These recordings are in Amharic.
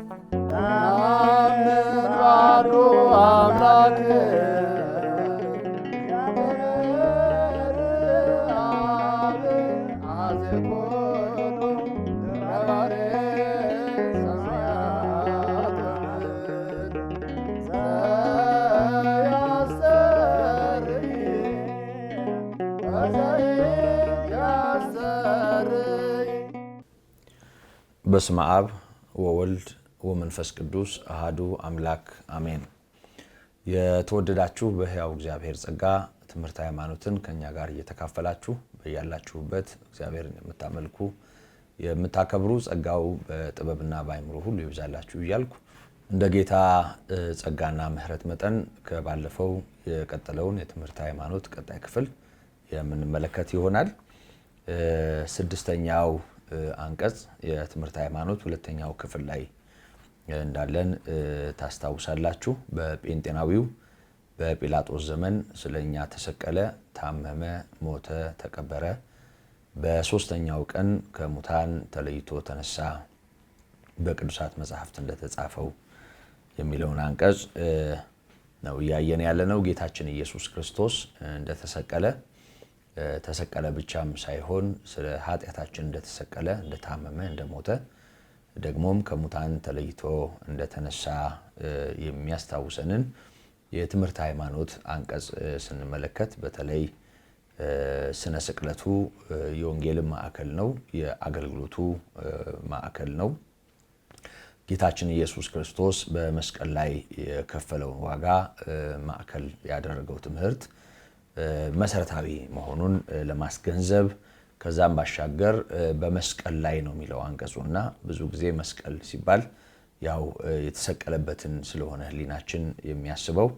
አምባዶ አምላክ በስመ አብ ወወልድ ወመንፈስ ቅዱስ አሐዱ አምላክ አሜን። የተወደዳችሁ በሕያው እግዚአብሔር ጸጋ ትምህርተ ሃይማኖትን ከኛ ጋር እየተካፈላችሁ በያላችሁበት እግዚአብሔርን የምታመልኩ የምታከብሩ ጸጋው በጥበብና በአእምሮ ሁሉ ይብዛላችሁ እያልኩ እንደ ጌታ ጸጋና ምሕረት መጠን ከባለፈው የቀጠለውን የትምህርተ ሃይማኖት ቀጣይ ክፍል የምንመለከት ይሆናል። ስድስተኛው አንቀጽ የትምህርተ ሃይማኖት ሁለተኛው ክፍል ላይ እንዳለን ታስታውሳላችሁ። በጴንጤናዊው በጲላጦስ ዘመን ስለኛ ተሰቀለ፣ ታመመ፣ ሞተ፣ ተቀበረ፣ በሶስተኛው ቀን ከሙታን ተለይቶ ተነሳ፣ በቅዱሳት መጻሕፍት እንደተጻፈው የሚለውን አንቀጽ ነው እያየን ያለነው። ጌታችን ኢየሱስ ክርስቶስ እንደተሰቀለ ተሰቀለ ብቻም ሳይሆን ስለ ኃጢአታችን እንደተሰቀለ፣ እንደታመመ፣ እንደሞተ ደግሞም ከሙታን ተለይቶ እንደተነሳ የሚያስታውሰንን የትምህርተ ሃይማኖት አንቀጽ ስንመለከት በተለይ ስነ ስቅለቱ የወንጌል ማዕከል ነው፣ የአገልግሎቱ ማዕከል ነው። ጌታችን ኢየሱስ ክርስቶስ በመስቀል ላይ የከፈለውን ዋጋ ማዕከል ያደረገው ትምህርት መሰረታዊ መሆኑን ለማስገንዘብ ከዛም ባሻገር በመስቀል ላይ ነው የሚለው አንቀጹና ብዙ ጊዜ መስቀል ሲባል ያው የተሰቀለበትን ስለሆነ ሕሊናችን የሚያስበው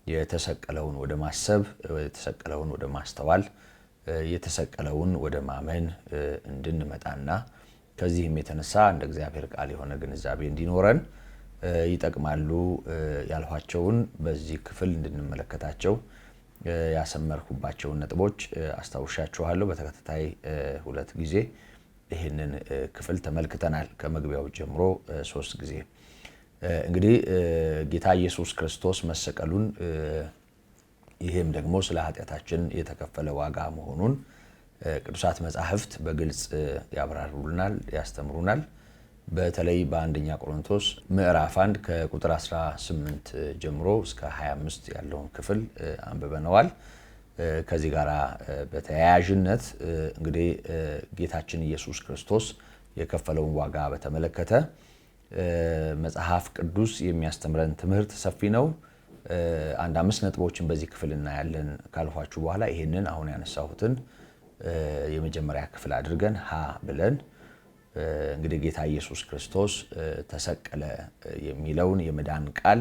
የተሰቀለውን ወደ ማሰብ፣ የተሰቀለውን ወደ ማስተዋል፣ የተሰቀለውን ወደ ማመን እንድንመጣና ከዚህም የተነሳ እንደ እግዚአብሔር ቃል የሆነ ግንዛቤ እንዲኖረን ይጠቅማሉ ያልኋቸውን በዚህ ክፍል እንድንመለከታቸው ያሰመርኩባቸውን ነጥቦች አስታውሻችኋለሁ። በተከታታይ 2 ጊዜ ይህንን ክፍል ተመልክተናል። ከመግቢያው ጀምሮ 3 ጊዜ እንግዲህ ጌታ ኢየሱስ ክርስቶስ መሰቀሉን ይህም ደግሞ ስለ ኃጢአታችን የተከፈለ ዋጋ መሆኑን ቅዱሳት መጻሕፍት በግልጽ ያብራሩልናል፣ ያስተምሩናል። በተለይ በአንደኛ ቆሮንቶስ ምዕራፍ 1 ከቁጥር 18 ጀምሮ እስከ 25 ያለውን ክፍል አንብበነዋል። ከዚህ ጋር በተያያዥነት እንግዲህ ጌታችን ኢየሱስ ክርስቶስ የከፈለውን ዋጋ በተመለከተ መጽሐፍ ቅዱስ የሚያስተምረን ትምህርት ሰፊ ነው። 5 ነጥቦችን በዚህ ክፍል እናያለን ካልኳችሁ በኋላ ይሄንን አሁን ያነሳሁትን የመጀመሪያ ክፍል አድርገን ሀ ብለን እንግዲህ ጌታ ኢየሱስ ክርስቶስ ተሰቀለ የሚለውን የመዳን ቃል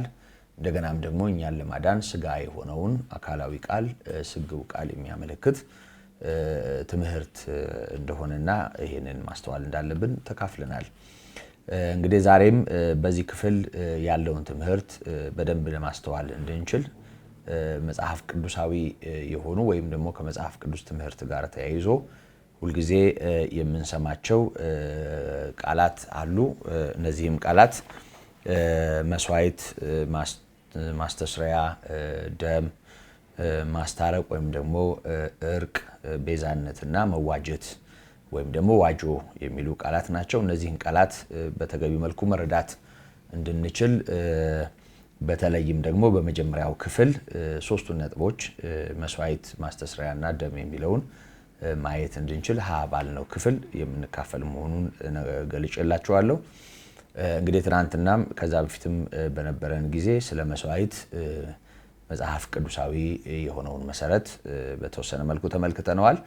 እንደገናም ደግሞ እኛን ለማዳን ስጋ የሆነውን አካላዊ ቃል ስግው ቃል የሚያመለክት ትምህርት እንደሆነና ይሄንን ማስተዋል እንዳለብን ተካፍለናል። እንግዲህ ዛሬም በዚህ ክፍል ያለውን ትምህርት በደንብ ለማስተዋል እንድንችል መጽሐፍ ቅዱሳዊ የሆኑ ወይም ደግሞ ከመጽሐፍ ቅዱስ ትምህርት ጋር ተያይዞ ሁልጊዜ የምንሰማቸው ቃላት አሉ። እነዚህም ቃላት መስዋዕት፣ ማስተስሪያ፣ ደም፣ ማስታረቅ ወይም ደግሞ እርቅ፣ ቤዛነትና መዋጀት ወይም ደግሞ ዋጆ የሚሉ ቃላት ናቸው። እነዚህን ቃላት በተገቢ መልኩ መረዳት እንድንችል በተለይም ደግሞ በመጀመሪያው ክፍል 3ቱን ነጥቦች መስዋዕት፣ ማስተስሪያና ደም የሚለውን ማየት እንድንችል ሀ ባልነው ክፍል የምንካፈል መሆኑን ገልጬላችኋለሁ። እንግዲህ ትናንትናም ከዛ በፊትም በነበረን ጊዜ ስለ መስዋዕት መጽሐፍ ቅዱሳዊ የሆነውን መሰረት በተወሰነ መልኩ ተመልክተነዋል።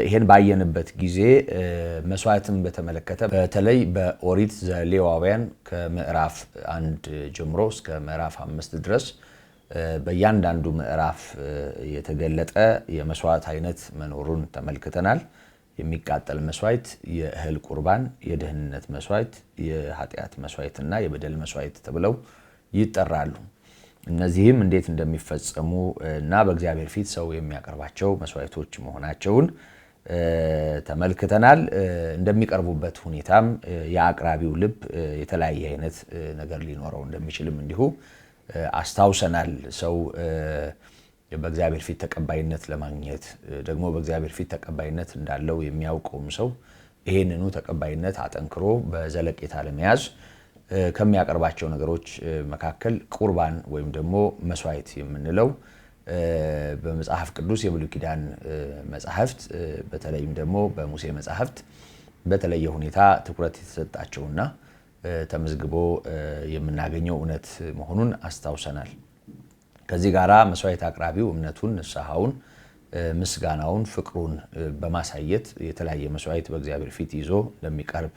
ይሄን ባየንበት ጊዜ መስዋዕትን በተመለከተ በተለይ በኦሪት ዘሌዋውያን ከምዕራፍ 1 ጀምሮ እስከ ምዕራፍ 5 ድረስ በእያንዳንዱ ምዕራፍ የተገለጠ የመስዋዕት አይነት መኖሩን ተመልክተናል። የሚቃጠል መስዋዕት፣ የእህል ቁርባን፣ የደህንነት መስዋዕት፣ የኃጢአት መስዋዕትና የበደል መስዋዕት ተብለው ይጠራሉ። እነዚህም እንዴት እንደሚፈጸሙ እና በእግዚአብሔር ፊት ሰው የሚያቀርባቸው መስዋዕቶች መሆናቸውን ተመልክተናል። እንደሚቀርቡበት ሁኔታም የአቅራቢው ልብ የተለያየ አይነት ነገር ሊኖረው እንደሚችልም እንዲሁ አስታውሰናል። ሰው በእግዚአብሔር ፊት ተቀባይነት ለማግኘት ደግሞ በእግዚአብሔር ፊት ተቀባይነት እንዳለው የሚያውቀውም ሰው ይሄንኑ ተቀባይነት አጠንክሮ በዘለቄታ ለመያዝ ከሚያቀርባቸው ነገሮች መካከል ቁርባን ወይም ደግሞ መስዋዕት የምንለው በመጽሐፍ ቅዱስ የብሉይ ኪዳን መጽሐፍት በተለይም ደግሞ በሙሴ መጽሐፍት በተለየ ሁኔታ ትኩረት የተሰጣቸውና ተመዝግቦ የምናገኘው እውነት መሆኑን አስታውሰናል። ከዚህ ጋራ መስዋዕት አቅራቢው እምነቱን፣ ንስሐውን፣ ምስጋናውን፣ ፍቅሩን በማሳየት የተለያየ መስዋዕት በእግዚአብሔር ፊት ይዞ እንደሚቀርብ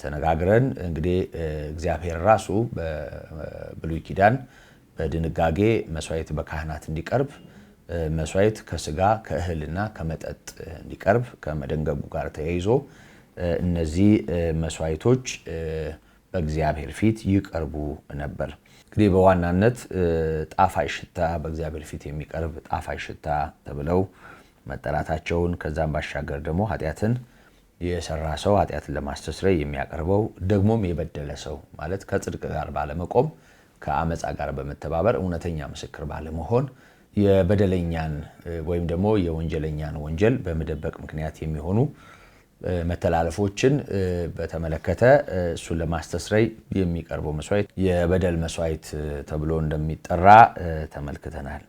ተነጋግረን እንግዲህ እግዚአብሔር ራሱ በብሉይ ኪዳን በድንጋጌ መስዋዕት በካህናት እንዲቀርብ መስዋዕት ከስጋ ከእህልና ከመጠጥ እንዲቀርብ ከመደንገጉ ጋር ተያይዞ እነዚህ መስዋዕቶች በእግዚአብሔር ፊት ይቀርቡ ነበር። እንግዲህ በዋናነት ጣፋጭ ሽታ በእግዚአብሔር ፊት የሚቀርብ ጣፋጭ ሽታ ተብለው መጠራታቸውን ከዛም ባሻገር ደግሞ ኃጢአትን የሰራ ሰው ኃጢአትን ለማስተስረይ የሚያቀርበው ደግሞም የበደለ ሰው ማለት ከጽድቅ ጋር ባለመቆም ከአመፃ ጋር በመተባበር እውነተኛ ምስክር ባለመሆን የበደለኛን ወይም ደግሞ የወንጀለኛን ወንጀል በመደበቅ ምክንያት የሚሆኑ መተላለፎችን በተመለከተ እሱን ለማስተስረይ የሚቀርበው መስዋዕት የበደል መስዋዕት ተብሎ እንደሚጠራ ተመልክተናል።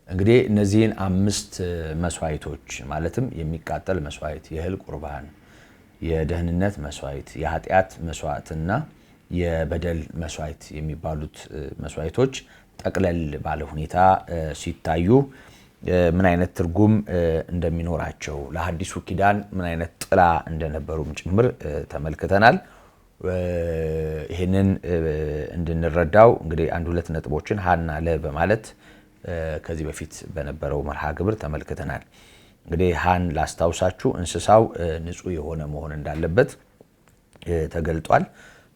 እንግዲህ እነዚህን 5 መስዋዕቶች ማለትም የሚቃጠል መስዋዕት፣ የእህል ቁርባን፣ የደህንነት መስዋዕት፣ የኃጢአት መስዋዕትና የበደል መስዋዕት የሚባሉት መስዋዕቶች ጠቅለል ባለ ሁኔታ ሲታዩ ምን አይነት ትርጉም እንደሚኖራቸው ለሐዲሱ ኪዳን ምን አይነት ጥላ እንደነበሩም ጭምር ተመልክተናል። ይህንን እንድንረዳው እንግዲህ 1-2 ነጥቦችን ሀና ለ በማለት ከዚህ በፊት በነበረው መርሃ ግብር ተመልክተናል። እንግዲህ ሀን ላስታውሳችሁ እንስሳው ንጹህ የሆነ መሆን እንዳለበት ተገልጧል።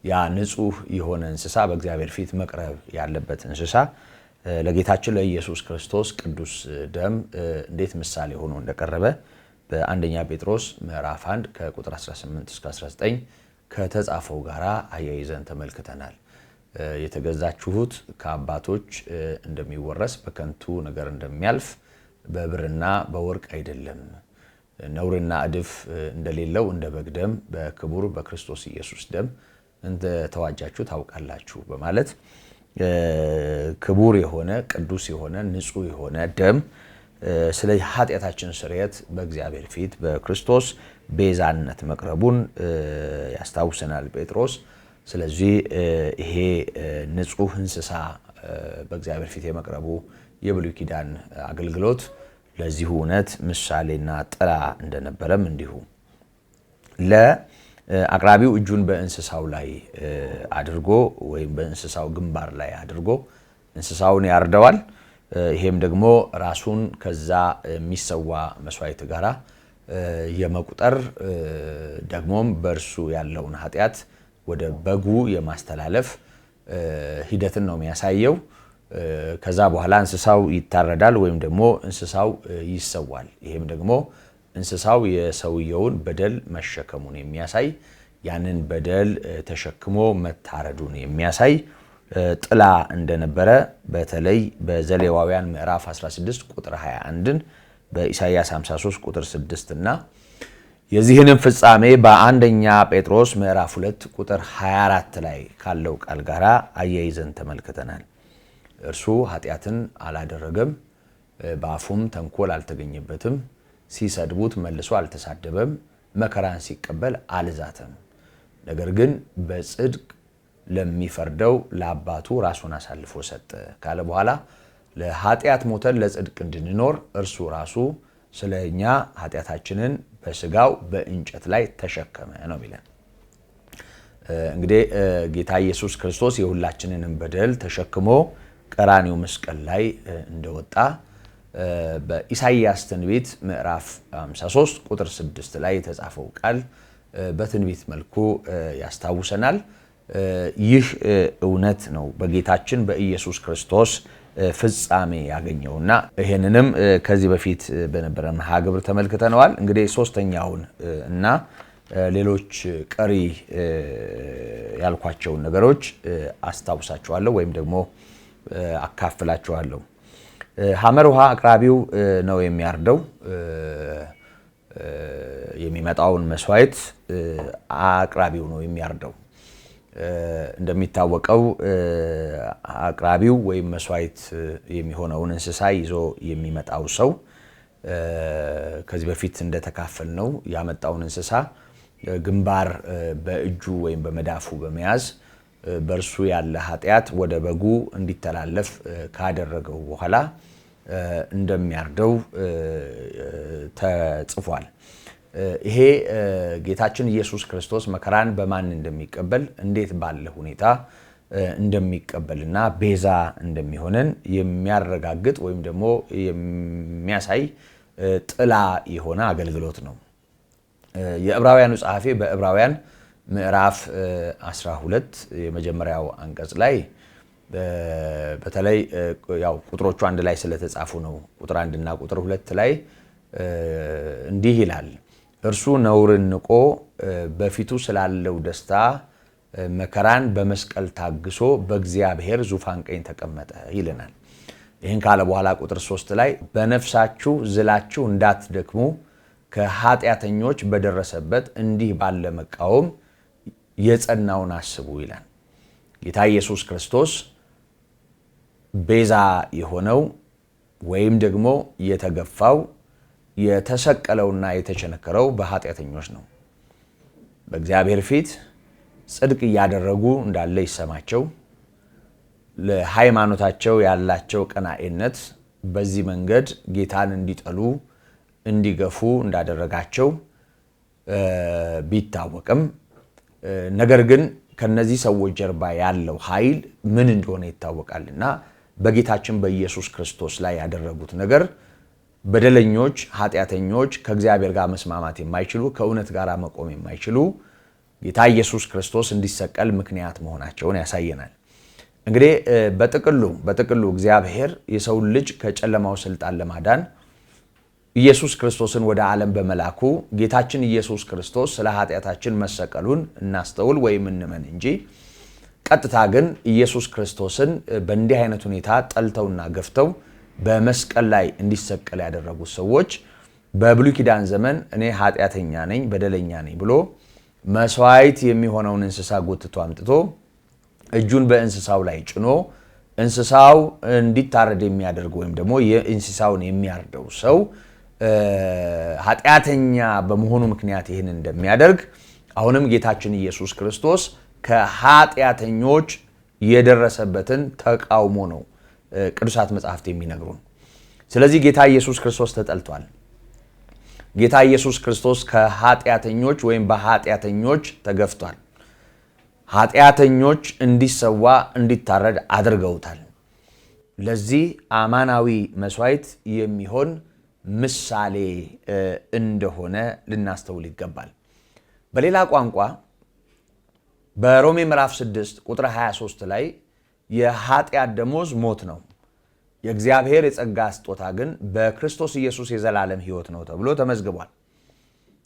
ያ ንጹህ የሆነ እንስሳ በእግዚአብሔር ፊት መቅረብ ያለበት እንስሳ ለጌታችን ለኢየሱስ ክርስቶስ ቅዱስ ደም እንዴት ምሳሌ ሆኖ እንደቀረበ በአንደኛ ጴጥሮስ ምዕራፍ 1 ከቁጥር 18 እስከ 19 ከተጻፈው ጋራ አያይዘን ተመልክተናል። የተገዛችሁት ከአባቶች እንደሚወረስ በከንቱ ነገር እንደሚያልፍ በብርና በወርቅ አይደለም፣ ነውርና እድፍ እንደሌለው እንደ በግ ደም በክቡር በክርስቶስ ኢየሱስ ደም እንደተዋጃችሁ ታውቃላችሁ በማለት ክቡር የሆነ ቅዱስ የሆነ ንጹህ የሆነ ደም ስለ ኃጢአታችን ስርየት በእግዚአብሔር ፊት በክርስቶስ ቤዛነት መቅረቡን ያስታውሰናል ጴጥሮስ። ስለዚህ ይሄ ንጹህ እንስሳ በእግዚአብሔር ፊት የመቅረቡ የብሉይ ኪዳን አገልግሎት ለዚህ እውነት ምሳሌና ጥላ እንደነበረም እንዲሁ አቅራቢው እጁን በእንስሳው ላይ አድርጎ ወይም በእንስሳው ግንባር ላይ አድርጎ እንስሳውን ያርደዋል። ይሄም ደግሞ ራሱን ከዛ የሚሰዋ መስዋዕት ጋራ የመቁጠር ደግሞም በእርሱ ያለውን ኃጢአት ወደ በጉ የማስተላለፍ ሂደትን ነው የሚያሳየው። ከዛ በኋላ እንስሳው ይታረዳል ወይም ደግሞ እንስሳው ይሰዋል። ይሄም ደግሞ እንስሳው የሰውየውን በደል መሸከሙን የሚያሳይ ያንን በደል ተሸክሞ መታረዱን የሚያሳይ ጥላ እንደነበረ በተለይ በዘሌዋውያን ምዕራፍ 16 ቁጥር 21ን በኢሳይያስ 53 ቁጥር 6 እና የዚህንም ፍጻሜ በአንደኛ ጴጥሮስ ምዕራፍ 2 ቁጥር 24 ላይ ካለው ቃል ጋራ አያይዘን ተመልክተናል። እርሱ ኃጢአትን አላደረገም፣ በአፉም ተንኮል አልተገኘበትም፣ ሲሰድቡት መልሶ አልተሳደበም፣ መከራን ሲቀበል አልዛተም። ነገር ግን በጽድቅ ለሚፈርደው ለአባቱ ራሱን አሳልፎ ሰጠ ካለ በኋላ ለኃጢአት ሞተን ለጽድቅ እንድንኖር እርሱ ራሱ ስለኛ ኃጢአታችንን በስጋው በእንጨት ላይ ተሸከመ ነው የሚለን። እንግዲህ ጌታ ኢየሱስ ክርስቶስ የሁላችንንም በደል ተሸክሞ ቀራንዮ መስቀል ላይ እንደወጣ በኢሳይያስ ትንቢት ምዕራፍ 53 ቁጥር 6 ላይ የተጻፈው ቃል በትንቢት መልኩ ያስታውሰናል። ይህ እውነት ነው። በጌታችን በኢየሱስ ክርስቶስ ፍጻሜ ያገኘውና ይሄንንም ከዚህ በፊት በነበረን ሀገር ተመልክተናል። እንግዲህ ሶስተኛውን እና ሌሎች ቀሪ ያልኳቸውን ነገሮች አስታውሳችኋለሁ ወይም ደግሞ አካፍላችኋለሁ። ሐመር ውሃ አቅራቢው ነው የሚያርደው። የሚመጣውን መስዋዕት አቅራቢው ነው የሚያርደው። እንደሚታወቀው አቅራቢው ወይም መስዋዕት የሚሆነውን እንስሳ ይዞ የሚመጣው ሰው ከዚህ በፊት እንደተካፈልነው ያመጣውን እንስሳ ግንባር በእጁ ወይም በመዳፉ በመያዝ በእርሱ ያለ ኃጢአት ወደ በጉ እንዲተላለፍ ካደረገው በኋላ እንደሚያርደው ተጽፏል። ይሄ ጌታችን ኢየሱስ ክርስቶስ መከራን በማን እንደሚቀበል እንዴት ባለ ሁኔታ እንደሚቀበልና ቤዛ እንደሚሆነን የሚያረጋግጥ ወይም ደግሞ የሚያሳይ ጥላ የሆነ አገልግሎት ነው። የዕብራውያኑ ጸሐፊ በዕብራውያን ምዕራፍ 12 የመጀመሪያው አንቀጽ ላይ በተለይ ያው ቁጥሮቹ አንድ ላይ ስለተጻፉ ነው። ቁጥር 1 እና ቁጥር 2 ላይ እንዲህ ይላል፣ እርሱ ነውርን ንቆ በፊቱ ስላለው ደስታ መከራን በመስቀል ታግሶ በእግዚአብሔር ዙፋን ቀኝ ተቀመጠ ይለናል። ይህን ካለ በኋላ ቁጥር 3 ላይ በነፍሳችሁ ዝላችሁ እንዳትደክሙ ከኃጢአተኞች በደረሰበት እንዲህ ባለ መቃወም የጸናውን አስቡ ይላል። ጌታ ኢየሱስ ክርስቶስ ቤዛ የሆነው ወይም ደግሞ የተገፋው የተሰቀለውና የተቸነከረው በኃጢአተኞች ነው። በእግዚአብሔር ፊት ጽድቅ እያደረጉ እንዳለ ይሰማቸው፣ ለሃይማኖታቸው ያላቸው ቀናኢነት በዚህ መንገድ ጌታን እንዲጠሉ እንዲገፉ እንዳደረጋቸው ቢታወቅም ነገር ግን ከነዚህ ሰዎች ጀርባ ያለው ኃይል ምን እንደሆነ ይታወቃልና በጌታችን በኢየሱስ ክርስቶስ ላይ ያደረጉት ነገር በደለኞች፣ ኃጢአተኞች፣ ከእግዚአብሔር ጋር መስማማት የማይችሉ ከእውነት ጋር መቆም የማይችሉ ጌታ ኢየሱስ ክርስቶስ እንዲሰቀል ምክንያት መሆናቸውን ያሳየናል። እንግዲህ በጥቅሉ እግዚአብሔር የሰውን ልጅ ከጨለማው ስልጣን ለማዳን ኢየሱስ ክርስቶስን ወደ ዓለም በመላኩ ጌታችን ኢየሱስ ክርስቶስ ስለ ኃጢአታችን መሰቀሉን እናስተውል ወይም እንመን እንጂ ቀጥታ ግን ኢየሱስ ክርስቶስን በእንዲህ አይነት ሁኔታ ጠልተውና ገፍተው በመስቀል ላይ እንዲሰቀል ያደረጉት ሰዎች በብሉይ ኪዳን ዘመን እኔ ኃጢአተኛ ነኝ፣ በደለኛ ነኝ ብሎ መስዋዕት የሚሆነውን እንስሳ ጎትቶ አምጥቶ እጁን በእንስሳው ላይ ጭኖ እንስሳው እንዲታረድ የሚያደርግ ወይም ደግሞ የእንስሳውን የሚያርደው ሰው ኃጢአተኛ በመሆኑ ምክንያት ይህን እንደሚያደርግ አሁንም ጌታችን ኢየሱስ ክርስቶስ ከኃጢአተኞች የደረሰበትን ተቃውሞ ነው ቅዱሳት መጻሕፍት የሚነግሩን። ስለዚህ ጌታ ኢየሱስ ክርስቶስ ተጠልቷል። ጌታ ኢየሱስ ክርስቶስ ከኃጢአተኞች ወይም በኃጢአተኞች ተገፍቷል። ኃጢአተኞች እንዲሰዋ እንዲታረድ አድርገውታል። ለዚህ አማናዊ መስዋዕት የሚሆን ምሳሌ እንደሆነ ልናስተውል ይገባል። በሌላ ቋንቋ በሮሜ ምዕራፍ 6 ቁጥር 23 ላይ የኃጢአት ደሞዝ ሞት ነው፣ የእግዚአብሔር የጸጋ ስጦታ ግን በክርስቶስ ኢየሱስ የዘላለም ሕይወት ነው ተብሎ ተመዝግቧል።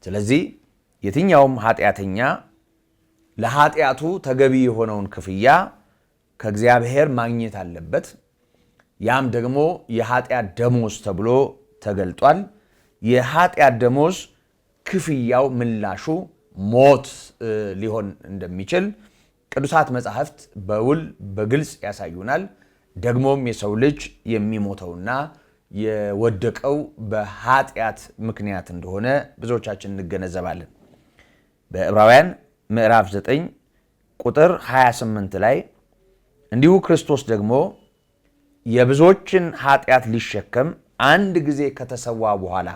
ስለዚህ የትኛውም ኃጢአተኛ ለኃጢአቱ ተገቢ የሆነውን ክፍያ ከእግዚአብሔር ማግኘት አለበት። ያም ደግሞ የኃጢአት ደሞዝ ተብሎ ተገልጧል። የኃጢአት ደሞዝ ክፍያው ምላሹ ሞት ሊሆን እንደሚችል ቅዱሳት መጻሕፍት በውል በግልጽ ያሳዩናል። ደግሞም የሰው ልጅ የሚሞተውና የወደቀው በኃጢአት ምክንያት እንደሆነ ብዙዎቻችን እንገነዘባለን። በዕብራውያን ምዕራፍ 9 ቁጥር 28 ላይ እንዲሁ ክርስቶስ ደግሞ የብዙዎችን ኃጢአት ሊሸከም አንድ ጊዜ ከተሰዋ በኋላ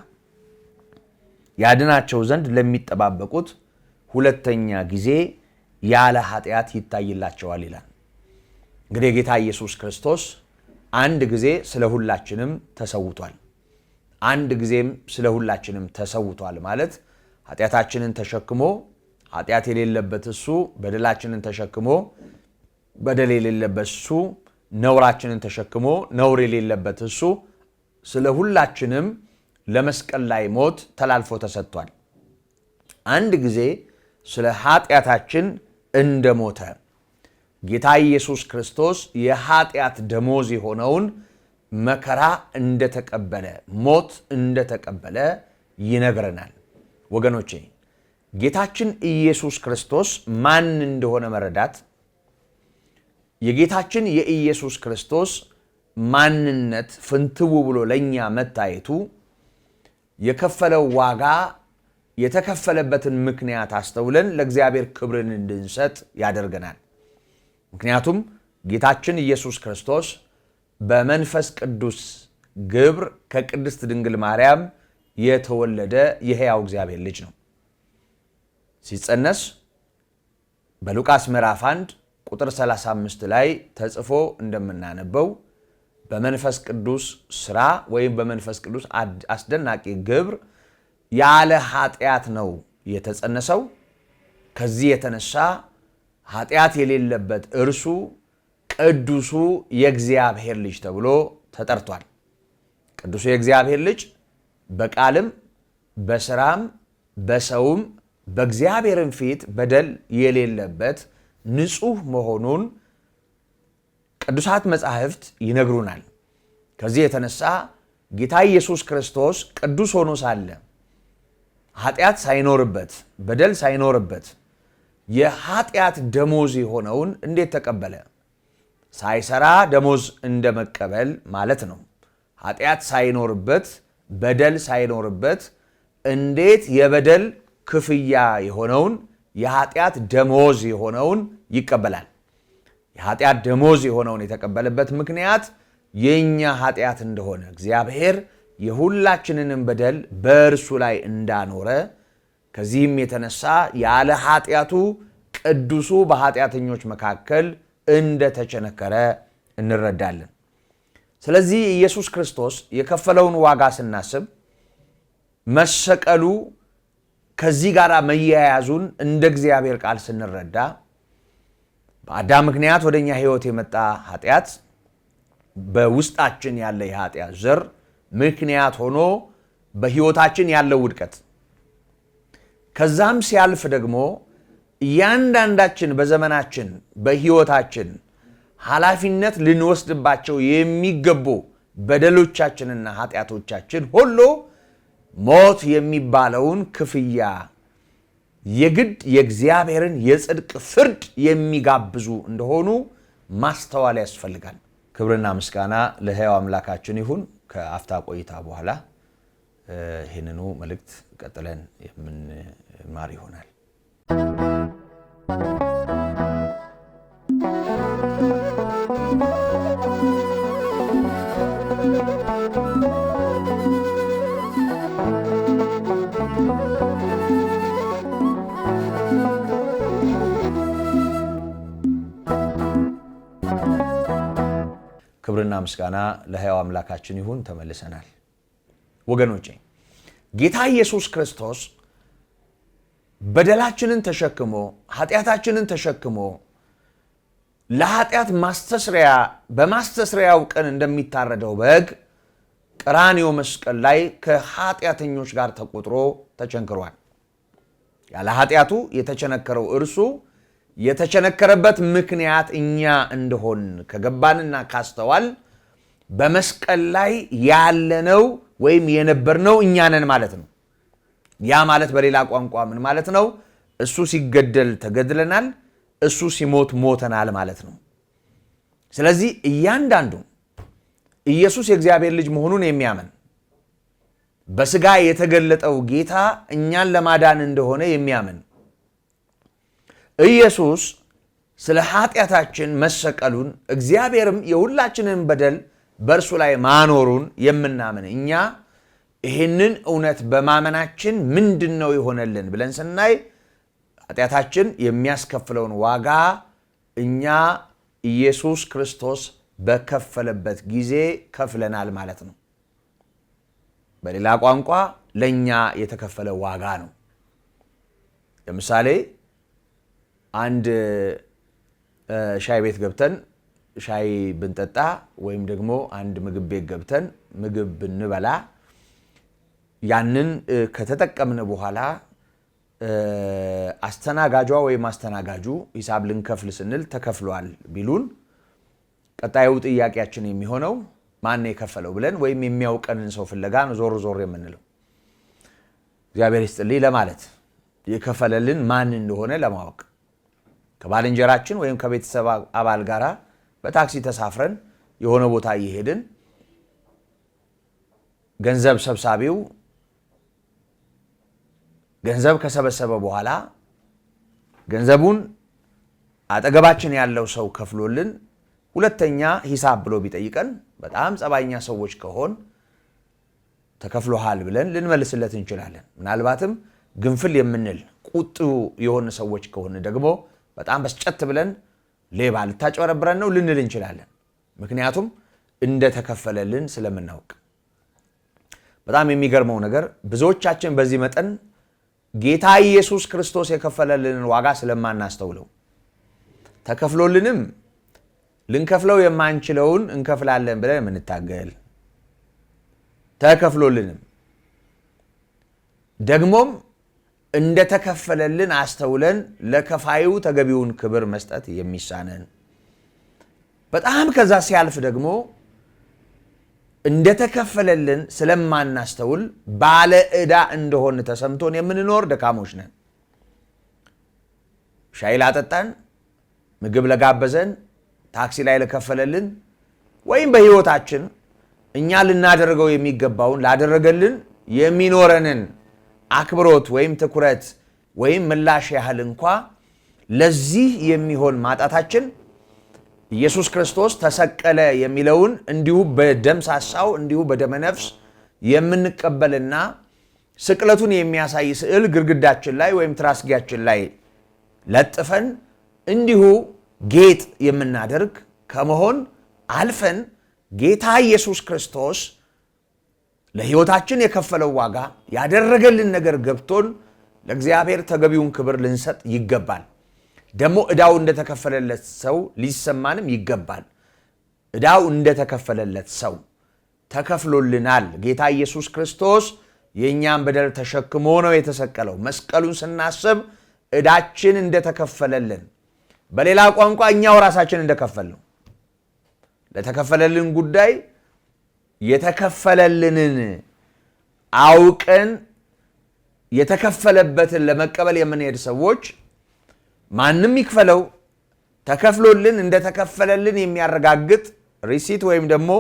ያድናቸው ዘንድ ለሚጠባበቁት ሁለተኛ ጊዜ ያለ ኃጢአት ይታይላቸዋል ይላል። እንግዲህ ጌታ ኢየሱስ ክርስቶስ አንድ ጊዜ ስለ ሁላችንም ተሰውቷል። አንድ ጊዜም ስለ ሁላችንም ተሰውቷል ማለት ኃጢአታችንን ተሸክሞ ኃጢአት የሌለበት እሱ በደላችንን ተሸክሞ በደል የሌለበት እሱ ነውራችንን ተሸክሞ ነውር የሌለበት እሱ ስለ ሁላችንም ለመስቀል ላይ ሞት ተላልፎ ተሰጥቷል። አንድ ጊዜ ስለ ኃጢአታችን እንደሞተ ጌታ ኢየሱስ ክርስቶስ የኃጢአት ደሞዝ የሆነውን መከራ እንደተቀበለ ሞት እንደተቀበለ ይነግረናል። ወገኖቼ ጌታችን ኢየሱስ ክርስቶስ ማን እንደሆነ መረዳት የጌታችን የኢየሱስ ክርስቶስ ማንነት ፍንትው ብሎ ለኛ መታየቱ የከፈለው ዋጋ የተከፈለበትን ምክንያት አስተውለን ለእግዚአብሔር ክብርን እንድንሰጥ ያደርገናል። ምክንያቱም ጌታችን ኢየሱስ ክርስቶስ በመንፈስ ቅዱስ ግብር ከቅድስት ድንግል ማርያም የተወለደ የሕያው እግዚአብሔር ልጅ ነው። ሲጸነስ በሉቃስ ምዕራፍ 1 ቁጥር 35 ላይ ተጽፎ እንደምናነበው በመንፈስ ቅዱስ ሥራ ወይም በመንፈስ ቅዱስ አስደናቂ ግብር ያለ ኃጢአት ነው የተጸነሰው። ከዚህ የተነሳ ኃጢአት የሌለበት እርሱ ቅዱሱ የእግዚአብሔር ልጅ ተብሎ ተጠርቷል። ቅዱሱ የእግዚአብሔር ልጅ በቃልም በሥራም በሰውም በእግዚአብሔርም ፊት በደል የሌለበት ንጹሕ መሆኑን ቅዱሳት መጻሕፍት ይነግሩናል። ከዚህ የተነሳ ጌታ ኢየሱስ ክርስቶስ ቅዱስ ሆኖ ሳለ ኃጢአት ሳይኖርበት በደል ሳይኖርበት የኃጢአት ደሞዝ የሆነውን እንዴት ተቀበለ? ሳይሰራ ደሞዝ እንደመቀበል ማለት ነው። ኃጢአት ሳይኖርበት በደል ሳይኖርበት እንዴት የበደል ክፍያ የሆነውን የኃጢአት ደሞዝ የሆነውን ይቀበላል? የኃጢአት ደሞዝ የሆነውን የተቀበለበት ምክንያት የኛ ኃጢአት እንደሆነ እግዚአብሔር የሁላችንንም በደል በእርሱ ላይ እንዳኖረ ከዚህም የተነሳ ያለ ኃጢአቱ ቅዱሱ በኃጢአተኞች መካከል እንደተቸነከረ እንረዳለን። ስለዚህ ኢየሱስ ክርስቶስ የከፈለውን ዋጋ ስናስብ መሰቀሉ ከዚህ ጋር መያያዙን እንደ እግዚአብሔር ቃል ስንረዳ በአዳም ምክንያት ወደኛ ሕይወት የመጣ ኃጢአት በውስጣችን ያለ የኃጢአት ዘር ምክንያት ሆኖ በሕይወታችን ያለው ውድቀት ከዛም ሲያልፍ ደግሞ እያንዳንዳችን በዘመናችን በሕይወታችን ኃላፊነት ልንወስድባቸው የሚገቡ በደሎቻችንና ኃጢአቶቻችን ሁሉ ሞት የሚባለውን ክፍያ የግድ የእግዚአብሔርን የጽድቅ ፍርድ የሚጋብዙ እንደሆኑ ማስተዋል ያስፈልጋል። ክብርና ምስጋና ለሕያው አምላካችን ይሁን። ከአፍታ ቆይታ በኋላ ይህንኑ መልእክት ቀጥለን የምንማር ይሆናል። ክብርና ምስጋና ለሕያው አምላካችን ይሁን። ተመልሰናል። ወገኖቼ ጌታ ኢየሱስ ክርስቶስ በደላችንን ተሸክሞ ኃጢአታችንን ተሸክሞ ለኃጢአት ማስተስሪያ በማስተስሪያው ቀን እንደሚታረደው በግ ቀራንዮ መስቀል ላይ ከኃጢአተኞች ጋር ተቆጥሮ ተቸንክሯል። ያለ ኃጢአቱ የተቸነከረው እርሱ የተቸነከረበት ምክንያት እኛ እንደሆን ከገባንና ካስተዋል በመስቀል ላይ ያለነው ወይም የነበርነው እኛ ነን ማለት ነው። ያ ማለት በሌላ ቋንቋ ምን ማለት ነው? እሱ ሲገደል ተገድለናል፣ እሱ ሲሞት ሞተናል ማለት ነው። ስለዚህ እያንዳንዱ ኢየሱስ የእግዚአብሔር ልጅ መሆኑን የሚያምን በሥጋ የተገለጠው ጌታ እኛን ለማዳን እንደሆነ የሚያምን ኢየሱስ ስለ ኃጢአታችን መሰቀሉን እግዚአብሔርም የሁላችንን በደል በእርሱ ላይ ማኖሩን የምናምን እኛ ይህንን እውነት በማመናችን ምንድን ነው የሆነልን ብለን ስናይ ኃጢአታችን የሚያስከፍለውን ዋጋ እኛ ኢየሱስ ክርስቶስ በከፈለበት ጊዜ ከፍለናል ማለት ነው። በሌላ ቋንቋ ለእኛ የተከፈለ ዋጋ ነው። ለምሳሌ አንድ ሻይ ቤት ገብተን ሻይ ብንጠጣ ወይም ደግሞ አንድ ምግብ ቤት ገብተን ምግብ ብንበላ ያንን ከተጠቀምን በኋላ አስተናጋጇ ወይም አስተናጋጁ ሂሳብ ልንከፍል ስንል ተከፍሏል ቢሉን ቀጣዩ ጥያቄያችን የሚሆነው ማን ነው የከፈለው ብለን ወይም የሚያውቀንን ሰው ፍለጋ ነው ዞር ዞር የምንለው። እግዚአብሔር ይስጥልኝ ለማለት የከፈለልን ማን እንደሆነ ለማወቅ ከባልንጀራችን ወይም ከቤተሰብ አባል ጋራ በታክሲ ተሳፍረን የሆነ ቦታ እየሄድን ገንዘብ ሰብሳቢው ገንዘብ ከሰበሰበ በኋላ ገንዘቡን አጠገባችን ያለው ሰው ከፍሎልን ሁለተኛ ሂሳብ ብሎ ቢጠይቀን በጣም ጸባይኛ ሰዎች ከሆን ተከፍሎሃል ብለን ልንመልስለት እንችላለን። ምናልባትም ግንፍል የምንል ቁጡ የሆነ ሰዎች ከሆነ ደግሞ በጣም በስጨት ብለን ሌባ ልታጭበረብረን ነው ልንል እንችላለን። ምክንያቱም እንደተከፈለልን ስለምናውቅ። በጣም የሚገርመው ነገር ብዙዎቻችን በዚህ መጠን ጌታ ኢየሱስ ክርስቶስ የከፈለልንን ዋጋ ስለማናስተውለው ተከፍሎልንም ልንከፍለው የማንችለውን እንከፍላለን ብለን የምንታገል ተከፍሎልንም ደግሞም እንደተከፈለልን አስተውለን ለከፋዩ ተገቢውን ክብር መስጠት የሚሳነን በጣም ከዛ ሲያልፍ ደግሞ እንደተከፈለልን ስለማናስተውል ባለ ዕዳ እንደሆን ተሰምቶን የምንኖር ደካሞች ነን። ሻይ ላጠጣን፣ ምግብ ለጋበዘን፣ ታክሲ ላይ ለከፈለልን ወይም በህይወታችን እኛ ልናደርገው የሚገባውን ላደረገልን የሚኖረንን አክብሮት ወይም ትኩረት ወይም ምላሽ ያህል እንኳ ለዚህ የሚሆን ማጣታችን ኢየሱስ ክርስቶስ ተሰቀለ የሚለውን እንዲሁ በደምሳሳው እንዲሁ በደመነፍስ የምንቀበልና ስቅለቱን የሚያሳይ ስዕል ግድግዳችን ላይ ወይም ትራስጌያችን ላይ ለጥፈን እንዲሁ ጌጥ የምናደርግ ከመሆን አልፈን ጌታ ኢየሱስ ክርስቶስ ለሕይወታችን የከፈለው ዋጋ ያደረገልን ነገር ገብቶን ለእግዚአብሔር ተገቢውን ክብር ልንሰጥ ይገባል። ደግሞ ዕዳው እንደተከፈለለት ሰው ሊሰማንም ይገባል። ዕዳው እንደተከፈለለት ሰው ተከፍሎልናል። ጌታ ኢየሱስ ክርስቶስ የእኛን በደል ተሸክሞ ነው የተሰቀለው። መስቀሉን ስናስብ ዕዳችን እንደተከፈለልን፣ በሌላ ቋንቋ እኛው ራሳችን እንደከፈል ነው። ለተከፈለልን ጉዳይ የተከፈለልንን አውቀን የተከፈለበትን ለመቀበል የምንሄድ ሰዎች ማንም ይክፈለው ተከፍሎልን እንደተከፈለልን የሚያረጋግጥ ሪሲት ወይም ደግሞ